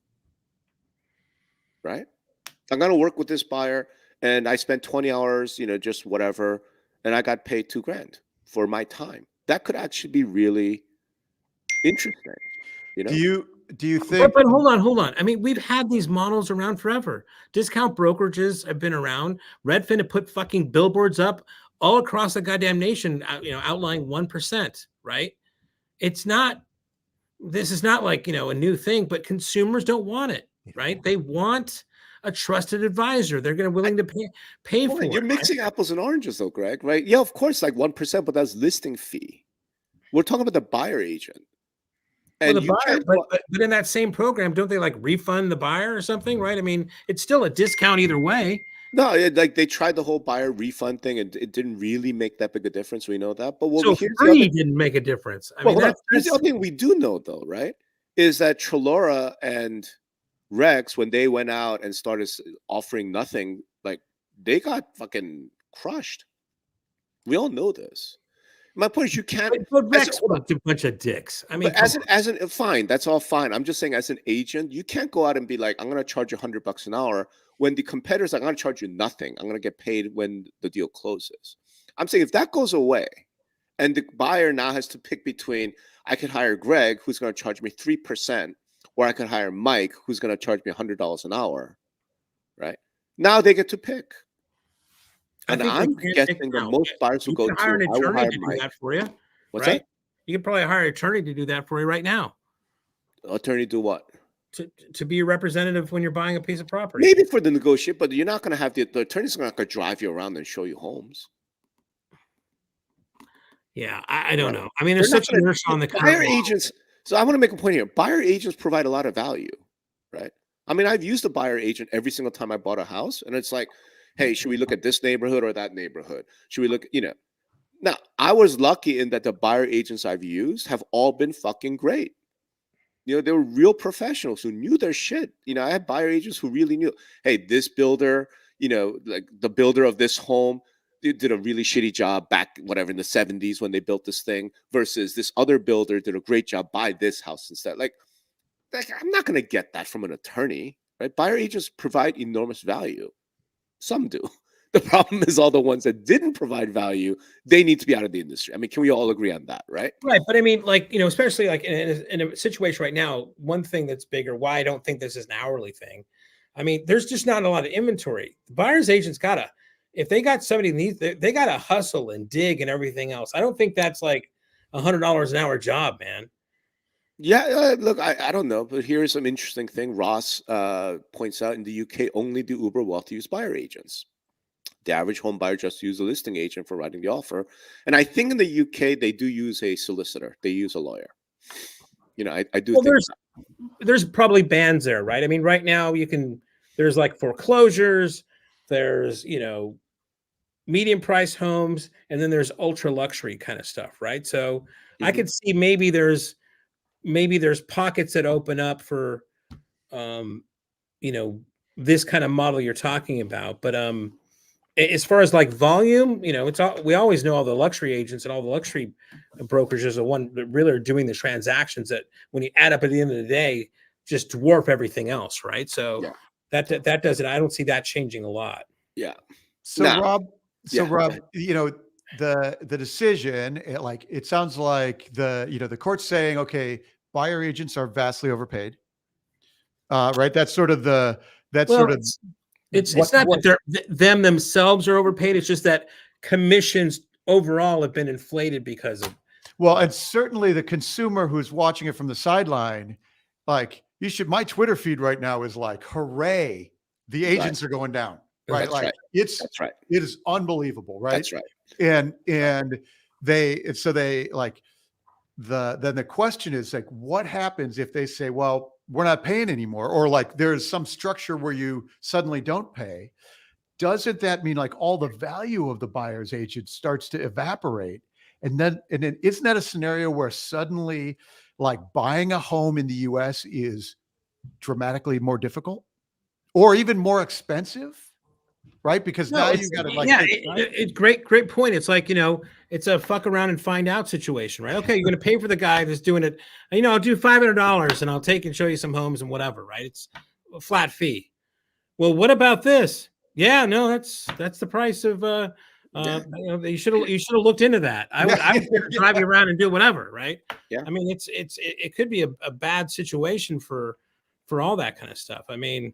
right? I'm going to work with this buyer, and I spent 20 hours, just whatever, and I got paid $2,000 for my time. That could actually be really interesting. Do you think? But hold on. I mean, we've had these models around forever. Discount brokerages have been around. Redfin have put fucking billboards up all across the goddamn nation, outlining 1%, right? This is not like, a new thing, but consumers don't want it, right? They want a trusted advisor. They're willing to pay for it. You're mixing apples and oranges though, Greg, right? Yeah, of course, like 1%, but that's listing fee. We're talking about the buyer agent. And well, but in that same program, don't they like refund the buyer or something, right? I mean, it's still a discount either way. No, like they tried the whole buyer refund thing, and it didn't really make that big a difference. We know that. But free didn't make a difference. I mean, here's the other thing we do know, though, right? Is that Trelora and Rex, when they went out and started offering nothing, like they got fucking crushed. We all know this. My point is, you can't. But Rex was a bunch of dicks. I mean, fine, that's all fine. I'm just saying, as an agent, you can't go out and be like, I'm going to charge you $100 an hour when the competitor's like, I'm going to charge you nothing. I'm going to get paid when the deal closes. I'm saying if that goes away, and the buyer now has to pick between, I could hire Greg, who's going to charge me 3%, or I could hire Mike, who's going to charge me $100 an hour, right? Now they get to pick. And I'm guessing that most buyers will go to hire an attorney to do that for you. What's that? You can probably hire an attorney to do that for you right now. Attorney do what? To be a representative when you're buying a piece of property. Maybe for the negotiate, but you're not going to have the attorney's not going to drive you around and show you homes. Yeah, I don't Right. know. I mean, They're there's not such gonna inertia on the current buyer law. agents. So I want to make a point here. Buyer agents provide a lot of value, right? I mean, I've used a buyer agent every single time I bought a house, and it's like, hey, should we look at this neighborhood or that neighborhood? Should we look, Now, I was lucky in that the buyer agents I've used have all been fucking great. They were real professionals who knew their shit. I had buyer agents who really knew, hey, this builder, like the builder of this home did a really shitty job back, whatever, in the 70s when they built this thing, versus this other builder did a great job, buy this house instead. Like I'm not going to get that from an attorney, right? Buyer agents provide enormous value. Some do. The problem is all the ones that didn't provide value, they need to be out of the industry. I mean, can we all agree on that, right? Right, but I mean, like, especially like in a situation right now, one thing that's bigger, why I don't think this is an hourly thing. I mean, there's just not a lot of inventory. The buyer's agent's gotta, if they got somebody needs, they gotta hustle and dig and everything else. I don't think that's like $100 an hour job, man. Yeah, look, I don't know, but here's some interesting thing. Ross points out in the UK, only do uber wealthy use buyer agents. The average home buyer just use a listing agent for writing the offer. And I think in the UK, they do use a solicitor. They use a lawyer. I do Well, think there's probably bans there, right? I mean, right now there's like foreclosures, there's, medium price homes, and then there's ultra luxury kind of stuff, right? So I could see maybe there's pockets that open up for you know this kind of model you're talking about, but as far as like volume, we always know all the luxury agents and all the luxury brokers are the one that really are doing the transactions that, when you add up at the end of the day, just dwarf everything else, right? So yeah, that does it. I don't see that changing a lot. yeah. So Nah, Rob, yeah. the decision, it sounds like the court's saying, okay, buyer agents are vastly overpaid. Right. That's sort of Well, it's not that them themselves are overpaid. It's just that commissions overall have been inflated because of. Well, and certainly the consumer who's watching it from the sideline, like my Twitter feed right now is like, hooray, the agents are going down, right? That's Like right. that's right. It is unbelievable, right? That's right. And they like then the question is like, what happens if they say, well, we're not paying anymore, or like there's some structure where you suddenly don't pay? Doesn't that mean like all the value of the buyer's agent starts to evaporate? And then isn't that a scenario where suddenly like buying a home in the US is dramatically more difficult or even more expensive? Right? Because now you got to like, it's great point. It's like, it's a fuck around and find out situation, right? Okay, you're going to pay for the guy that's doing it. I'll do $500 and I'll take and show you some homes and whatever, right? It's a flat fee. Well, what about this? Yeah, no, that's the price of you should have looked into that. I would drive you around and do whatever, right? Yeah. I mean, it could be a bad situation for all that kind of stuff. I mean,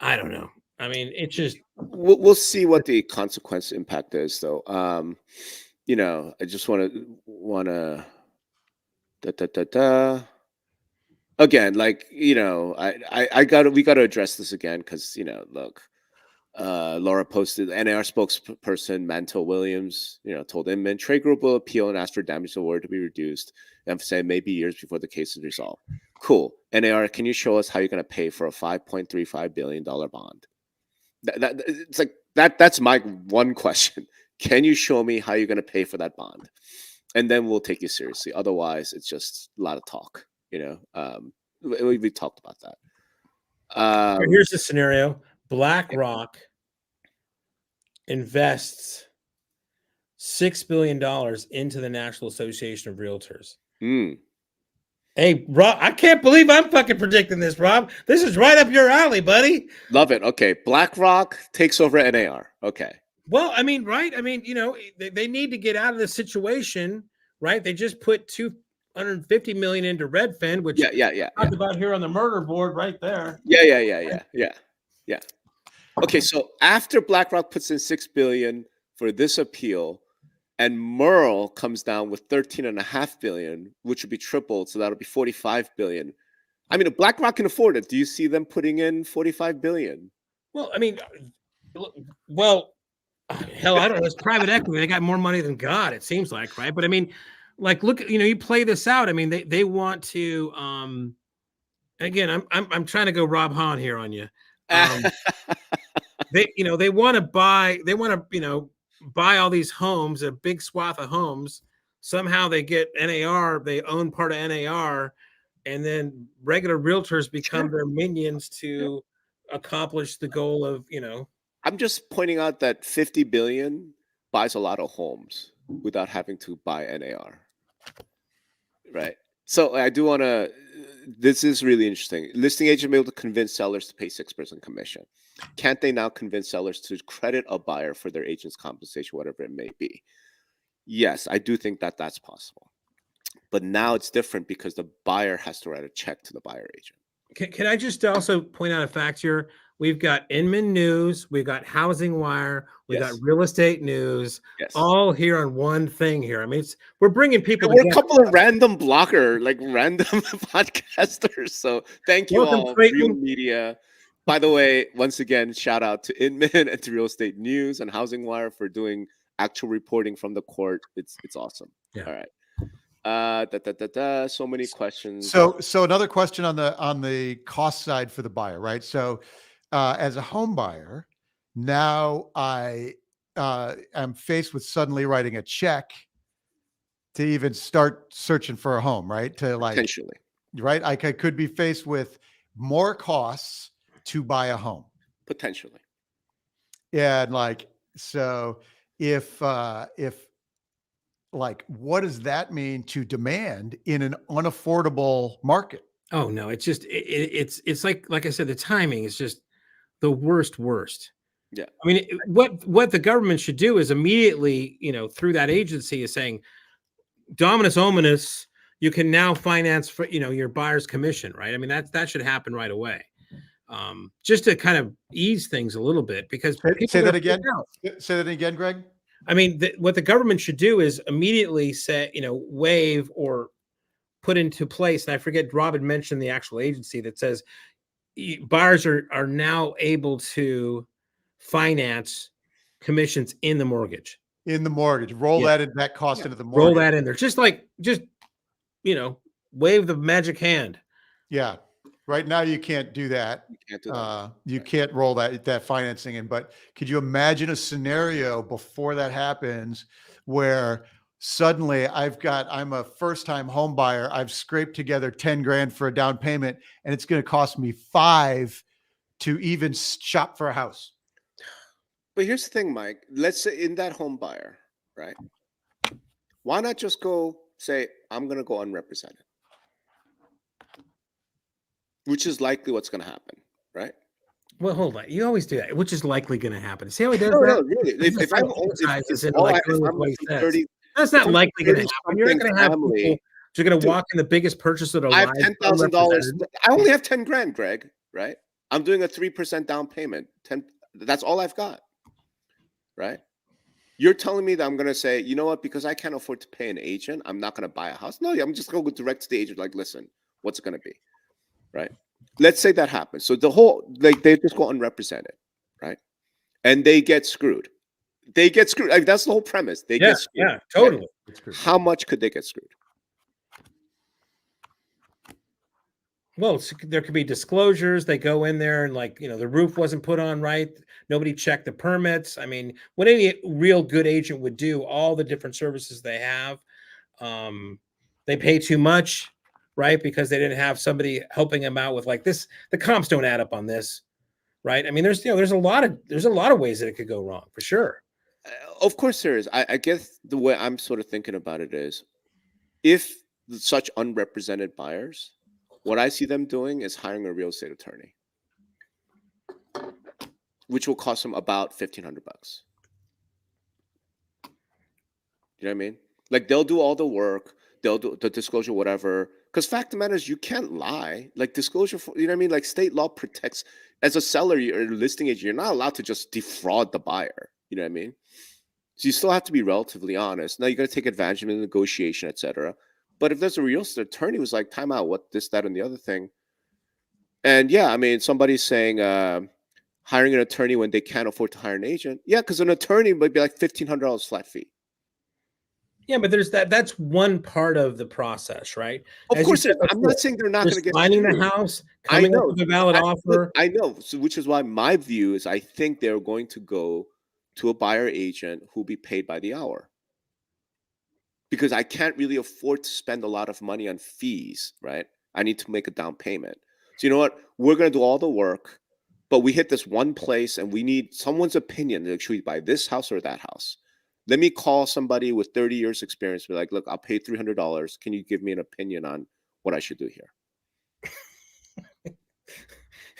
I don't know. I mean, it's just we'll see what the consequence impact is, though. I just want to again, like we got to address this again because look, Laura posted, NAR spokesperson Mantle Williams, told Inman trade group will appeal and ask for damage award to be reduced, emphasizing maybe years before the case is resolved. Cool. NAR, can you show us how you're going to pay for a $5.35 billion bond? It's like that's my one question. Can you show me how you're going to pay for that bond? And then we'll take you seriously. Otherwise, it's just a lot of talk. We talked about that. Here's the scenario. BlackRock invests $6 billion into the National Association of Realtors. Hey, Rob, I can't believe I'm fucking predicting this, Rob. This is right up your alley, buddy. Love it. Okay. BlackRock takes over NAR. Okay. Well, I mean, right? I mean, they need to get out of this situation, right? They just put $250 million into Redfin, which talked about here on the murder board right there. Yeah. Okay, so after BlackRock puts in $6 billion for this appeal, and Merle comes down with $13.5 billion, which would be tripled, so that'll be $45 billion. I mean, if BlackRock can afford it, do you see them putting in $45 billion? Well, I mean, Hell, I don't know. It's private equity. They got more money than God, it seems like, right? But I mean, like, look, you play this out. I mean, they want to. Again, I'm trying to go Rob Hahn here on you. They want to buy. They want to buy all these homes, a big swath of homes. Somehow they get NAR. They own part of NAR, and then regular realtors become their minions to accomplish the goal of I'm just pointing out that 50 billion buys a lot of homes without having to buy NAR. Right. So I do want to, this is really interesting. Listing agent able to convince sellers to pay 6% commission. Can't they now convince sellers to credit a buyer for their agent's compensation, whatever it may be? Yes, I do think that that's possible. But now it's different because the buyer has to write a check to the buyer agent. Can I just also point out a fact here? We've got Inman News, we've got Housing Wire, we've got Real Estate News, all here on one thing here. I mean, we're bringing people. We're a couple of random random podcasters. So thank you all, Real Media. By the way, once again, shout out to Inman and to Real Estate News and Housing Wire for doing actual reporting from the court. It's awesome. Yeah. All right. So many questions. So another question on the cost side for the buyer, right? So as a home buyer, now I am faced with suddenly writing a check to even start searching for a home, right? To potentially, right? I could be faced with more costs to buy a home. Potentially. And so if what does that mean to demand in an unaffordable market? Oh no, it's just it's like I said, the timing is just the worst. Yeah. I mean, what the government should do is immediately, through that agency is saying, Dominus Ominous, you can now finance for, your buyer's commission, right? I mean, that should happen right away. Just to kind of ease things a little bit, because say that again. Say that again, Greg. I mean, what the government should do is immediately say, waive or put into place. And I forget, Rob had mentioned the actual agency that says buyers are now able to finance commissions in the mortgage. Roll that cost into the mortgage. Roll that in there. Just wave the magic hand. Yeah. Right now you can't do that. You can't do that. You can't roll that financing in. But could you imagine a scenario before that happens where suddenly I'm a first-time home buyer. I've scraped together 10 grand for a down payment, and it's going to cost me $5 to even shop for a house. But here's the thing, Mike. Let's say in that home buyer, right? Why not just go say, I'm going to go unrepresented? Which is likely what's going to happen, right? Well, hold on. You always do that. Which is likely going to happen. See how he does that? No, really. If that's not likely going to happen. You're not going to have people. You're going to walk in the biggest purchase of their life. I have $10,000. I only have 10 grand, Greg. Right? I'm doing a 3% down payment. That's all I've got. Right? You're telling me that I'm going to say, you know what? Because I can't afford to pay an agent, I'm not going to buy a house. No, I'm just going to go direct to the agent. Like, listen, what's it going to be? Right? Let's say that happens. So the whole, they just go unrepresented, right? And they get screwed. Like, that's the whole premise. They get screwed. Yeah, totally. Right? How much could they get screwed? Well, there could be disclosures. They go in there and the roof wasn't put on right. Nobody checked the permits. I mean, what any real good agent would do, all the different services they have, they pay too much. Right, because they didn't have somebody helping them out with this. The comps don't add up on this, right? I mean, there's a lot of ways that it could go wrong for sure. Of course, there is. I guess the way I'm sort of thinking about it is, if such unrepresented buyers, what I see them doing is hiring a real estate attorney, which will cost them about $1,500. You know what I mean? Like, they'll do all the work, they'll do the disclosure, whatever. Because fact of the matter is, you can't lie. Like, disclosure, you know what I mean? Like, state law protects, as a seller or a listing agent, you're not allowed to just defraud the buyer. You know what I mean? So you still have to be relatively honest. Now, you got to take advantage of the negotiation, etc. But if there's a real estate attorney who's like, time out, what, this, that, and the other thing. And yeah, I mean, somebody's saying, hiring an attorney when they can't afford to hire an agent. Yeah, because an attorney might be like $1,500 flat fee. Yeah, but there's that's one part of the process, right? Of As you course, said I'm before, not saying they're not there's going to get finding the sued. house, I coming up know. with a valid offer. I know. So, which is why my view is I think they're going to go to a buyer agent who'll be paid by the hour. Because I can't really afford to spend a lot of money on fees, right? I need to make a down payment. So you know what? We're going to do all the work, but we hit this one place and we need someone's opinion. Like, should we buy this house or that house? Let me call somebody with 30 years experience. Be like, look, I'll pay $300. Can you give me an opinion on what I should do here?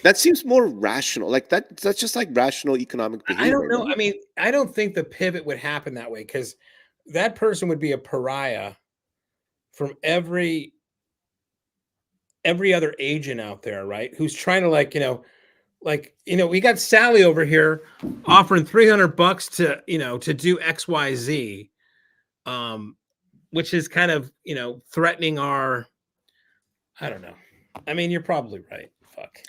That seems more rational. Like that's just like rational economic behavior. I don't know. right? I mean, I don't think the pivot would happen that way because that person would be a pariah from every other agent out there, right? Who's trying to we got Sally over here offering $300 to do XYZ, which is kind of, threatening our, I don't know. I mean, you're probably right. Fuck.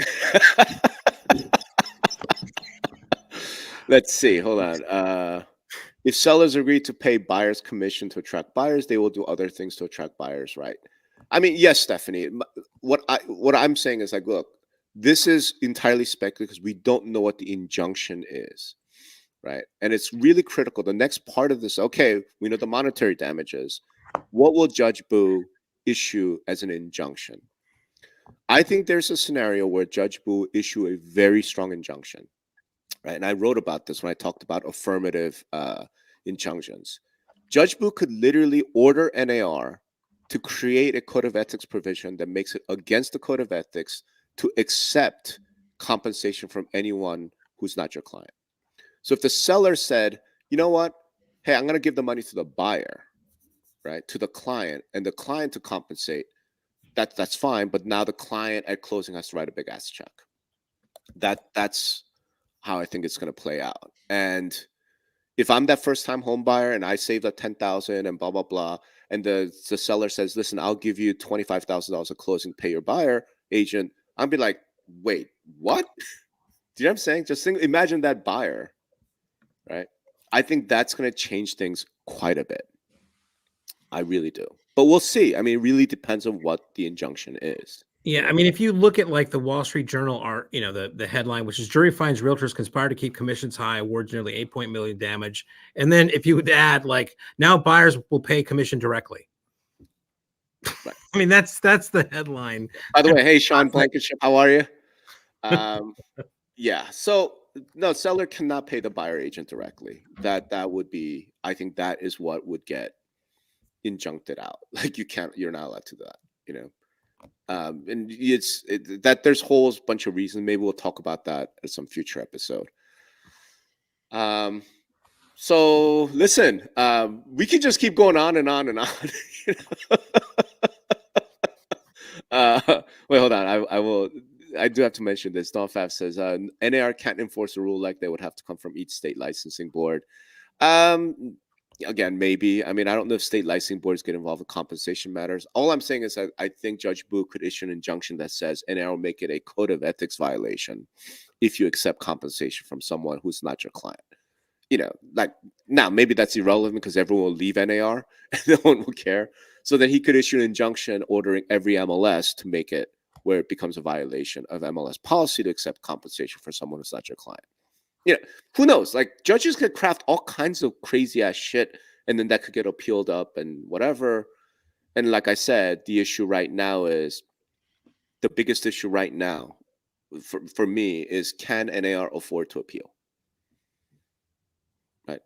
Let's see. Hold on. If sellers agree to pay buyers commission to attract buyers, they will do other things to attract buyers, right? I mean, yes, Stephanie. What I'm saying is like, look, this is entirely speculative because we don't know what the injunction is, right? And it's really critical. The next part of this, okay, we know the monetary damages. What will Judge Boo issue as an injunction? I think there's a scenario where Judge Boo issue a very strong injunction, right? And I wrote about this when I talked about affirmative injunctions. Judge Boo could literally order NAR to create a code of ethics provision that makes it against the code of ethics to accept compensation from anyone who's not your client. So if the seller said, you know what, hey, I'm going to give the money to the buyer, right, to the client, and the client to compensate, that's fine. But now the client at closing has to write a big ass check. That's how I think it's going to play out. And if I'm that first time home buyer and I saved up $10,000 and blah, blah, blah, and the seller says, listen, I'll give you $25,000 at closing, pay your buyer agent, I'll be like, wait, what? Do you know what I'm saying? Just imagine that buyer, right? I think that's going to change things quite a bit. I really do. But we'll see. I mean, it really depends on what the injunction is. Yeah, I mean, if you look at like the Wall Street Journal the headline, which is jury finds realtors conspire to keep commissions high, awards nearly 8 million damage. And then if you would add like now buyers will pay commission directly. Right. I mean, that's the headline. By the way, hey, Sean Blankenship, how are you? Yeah. So no, seller cannot pay the buyer agent directly. That would be, I think that is what would get injuncted out. Like you're not allowed to do that, and that there's a whole bunch of reasons. Maybe we'll talk about that at some future episode. So listen, we can just keep going on and on and on. Wait, hold on. I do have to mention this. Don Faf says NAR can't enforce a rule like they would have to come from each state licensing board. Again, maybe. I mean, I don't know if state licensing boards get involved with compensation matters. All I'm saying is I think Judge Boo could issue an injunction that says NAR will make it a code of ethics violation if you accept compensation from someone who's not your client. Like now maybe that's irrelevant because everyone will leave NAR and no one will care. So then he could issue an injunction ordering every MLS to make it where it becomes a violation of MLS policy to accept compensation for someone who's not your client. Who knows? Like judges could craft all kinds of crazy ass shit, and then that could get appealed up and whatever. And like I said, the issue right now is the biggest issue right now for me is can NAR afford to appeal? Right.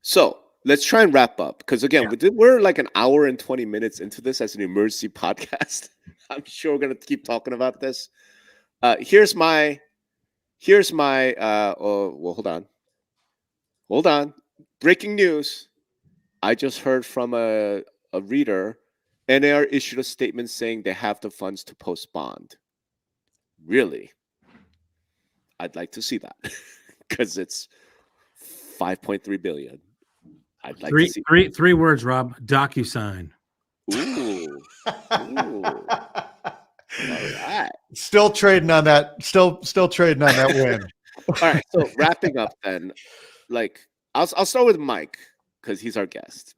So let's try and wrap up because again, we're like an hour and 20 minutes into this as an emergency podcast. I'm sure we're gonna keep talking about this. Here's my hold on. Breaking news. I just heard from a reader. NAR issued a statement saying they have the funds to post bond. Really? I'd like to see that because it's 5.3 billion. I'd like to see three words, Rob. DocuSign. Ooh. All right. Still trading on that. Still trading on that win. All right. So wrapping up then, like I'll start with Mike because he's our guest.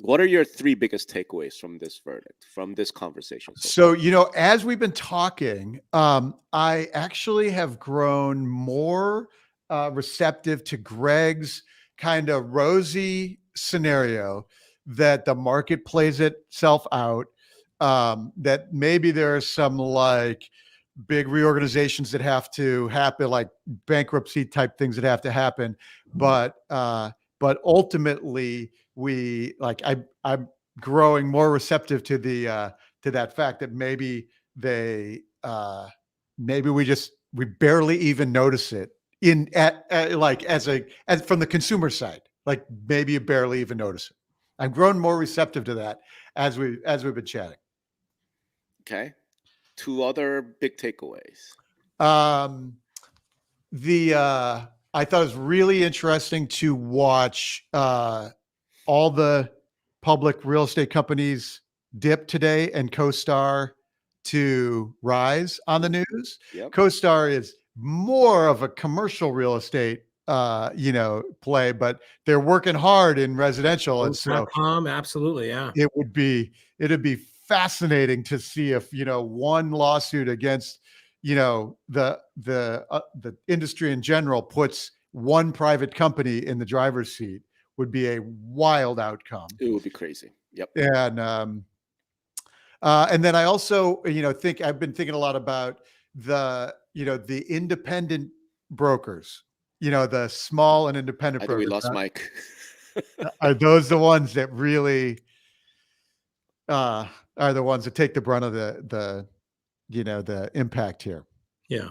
What are your 3 biggest takeaways from this verdict, from this conversation? So, as we've been talking, I actually have grown more receptive to Greg's kind of rosy scenario that the market plays itself out. That maybe there are some like big reorganizations that have to happen, like bankruptcy type things that have to happen. But ultimately, I'm growing more receptive to that fact that maybe we barely even notice it as from the consumer side, like maybe you barely even notice it. I've grown more receptive to that as we've been chatting. Okay. 2 other big takeaways. I thought it was really interesting to watch all the public real estate companies dip today and CoStar to rise on the news. Yep. CoStar is more of a commercial real estate play, but they're working hard in residential. And so absolutely, yeah. it'd be fascinating to see if one lawsuit against the industry in general puts one private company in the driver's seat. Would be a wild outcome. It would be crazy. Yep. And then I also think I've been thinking a lot about the independent brokers, the small and independent I think brokers. we lost Mike. Are those the ones that really are the ones that take the brunt of the impact here? Yeah.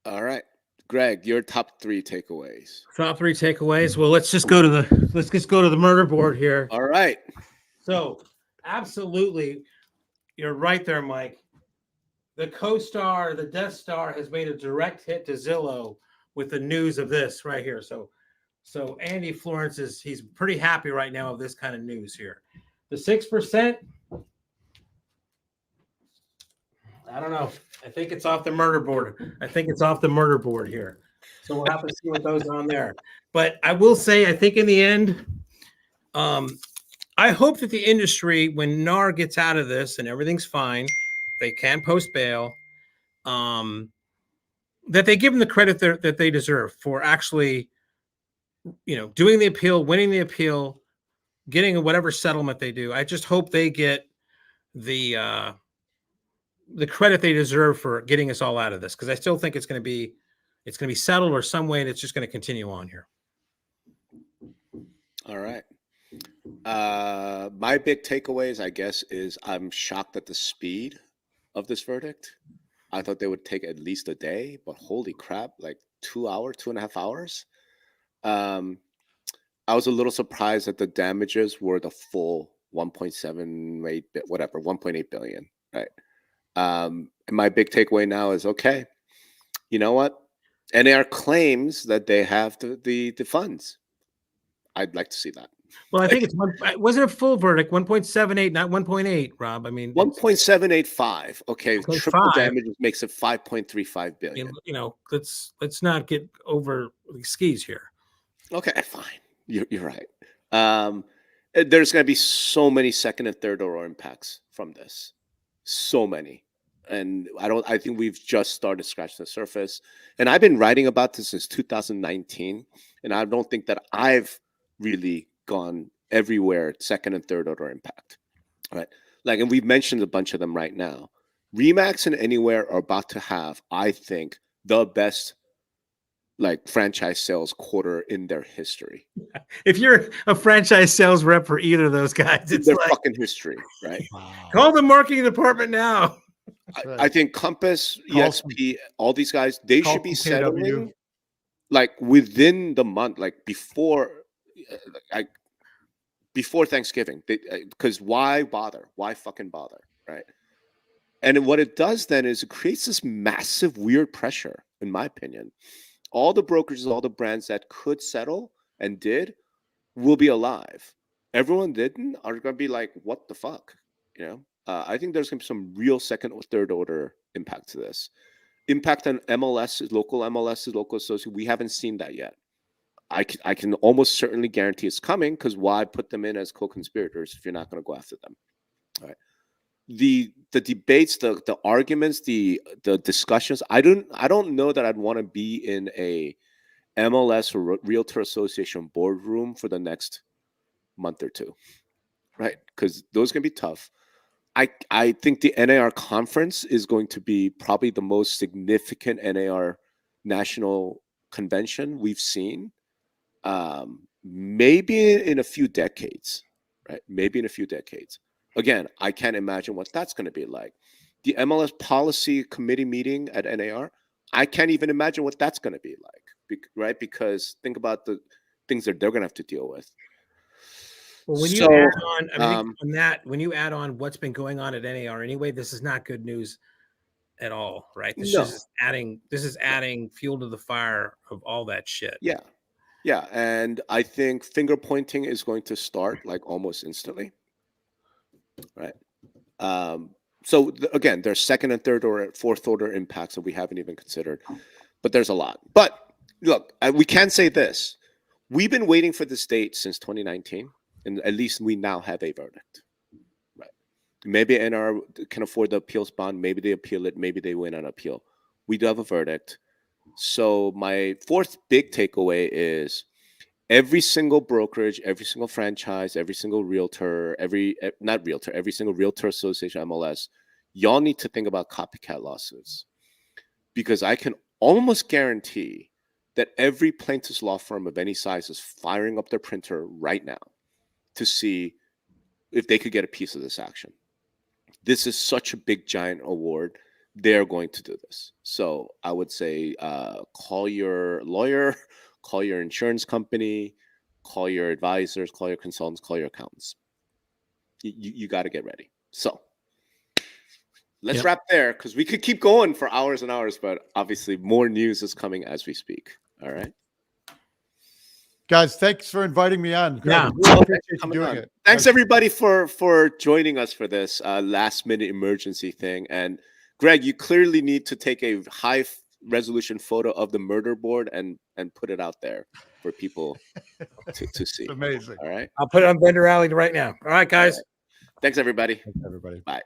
All right. Greg, your top 3 takeaways. Top 3 takeaways. Well, let's just go to the murder board here. All right. So, absolutely, you're right there, Mike. The CoStar, the Death Star, has made a direct hit to Zillow with the news of this right here. So Andy Florence he's pretty happy right now of this kind of news here. The 6%. I don't know. I think it's off the murder board. Here. So we'll have to see what goes on there. But I will say, I think in the end, I hope that the industry, when NAR gets out of this and everything's fine, they can post bail, that they give them the credit that they deserve for actually, doing the appeal, winning the appeal, getting whatever settlement they do. I just hope they get the credit they deserve for getting us all out of this, because I still think it's going to be settled or some way, and it's just going to continue on here. All right. My big takeaways, I guess, is I'm shocked at the speed of this verdict. I thought they would take at least a day, but holy crap, like 2.5 hours. I was a little surprised that the damages were the full 1.8 billion, right? And my big takeaway now is, okay, you know what? NAR claims that they have the funds. I'd like to see that. Well, I think wasn't a full verdict, 1.78, not 1.8, Rob. I mean, 1.785. Okay, triple 5. damages makes it 5.35 billion. Let's not get over the skis here. Okay, fine. You're right. There's going to be so many second and third order impacts from this. So many. And I think we've just started scratching the surface. And I've been writing about this since 2019. And I don't think that I've really gone everywhere, second and third order impact. Right. And we've mentioned a bunch of them right now. Remax and Anywhere are about to have, I think, the best franchise sales quarter in their history. If you're a franchise sales rep for either of those guys, it's their fucking history, right? Wow. Call the marketing department now. Right. I think Compass, EXP, all these guys, they should be settling within the month, before Thanksgiving. Because why bother? Why fucking bother, right? And what it does then is it creates this massive weird pressure, in my opinion. All the brokers, all the brands that could settle and did will be alive. Everyone didn't are going to be like, what the fuck? I think there's going to be some real second or third order impact to this. impact on MLSs, local MLSs, local associates, we haven't seen that yet. I can almost certainly guarantee it's coming, because why put them in as co-conspirators if you're not going to go after them? All right. The debates, the arguments, the discussions. I don't know that I'd want to be in a MLS or Realtor Association boardroom for the next month or two, right? Because those can be tough. I think the NAR conference is going to be probably the most significant NAR national convention we've seen, maybe in a few decades, right? Maybe in a few decades. Again, I can't imagine what that's going to be like. The MLS policy committee meeting at NAR, I can't even imagine what that's going to be like, right? Because think about the things that they're going to have to deal with. Well, when you So, add on, I mean, on that, when you add on what's been going on at NAR anyway, this is not good news at all, right? This No. is adding fuel to the fire of all that shit. Yeah. Yeah. And I think finger pointing is going to start like almost instantly. Right. So again, there's second and third or fourth order impacts that we haven't even considered, but there's a lot. But look, we can say this. We've been waiting for this date since 2019, and at least we now have a verdict. Right. Maybe NR can afford the appeals bond. Maybe they appeal it. Maybe they win on appeal. We do have a verdict. So my fourth big takeaway is every single brokerage, every single franchise, every single realtor, every single realtor association, MLS, y'all need to think about copycat lawsuits. Because I can almost guarantee that every plaintiff's law firm of any size is firing up their printer right now to see if they could get a piece of this action. This is such a big, giant award. They're going to do this. So I would say call your lawyer, call your insurance company, call your advisors, call your consultants, call your accountants. You got to get ready. So let's wrap there, because we could keep going for hours and hours, but obviously more news is coming as we speak. All right. Guys, thanks for inviting me on. Yeah. Really appreciate you doing it. Thanks everybody for joining us for this last minute emergency thing. And Greg, you clearly need to take a high resolution photo of the murder board and put it out there for people to see. It's amazing. All right. I'll put it on Vendor Alley right now. All right, guys. All right. Thanks everybody. Thanks, everybody. Bye.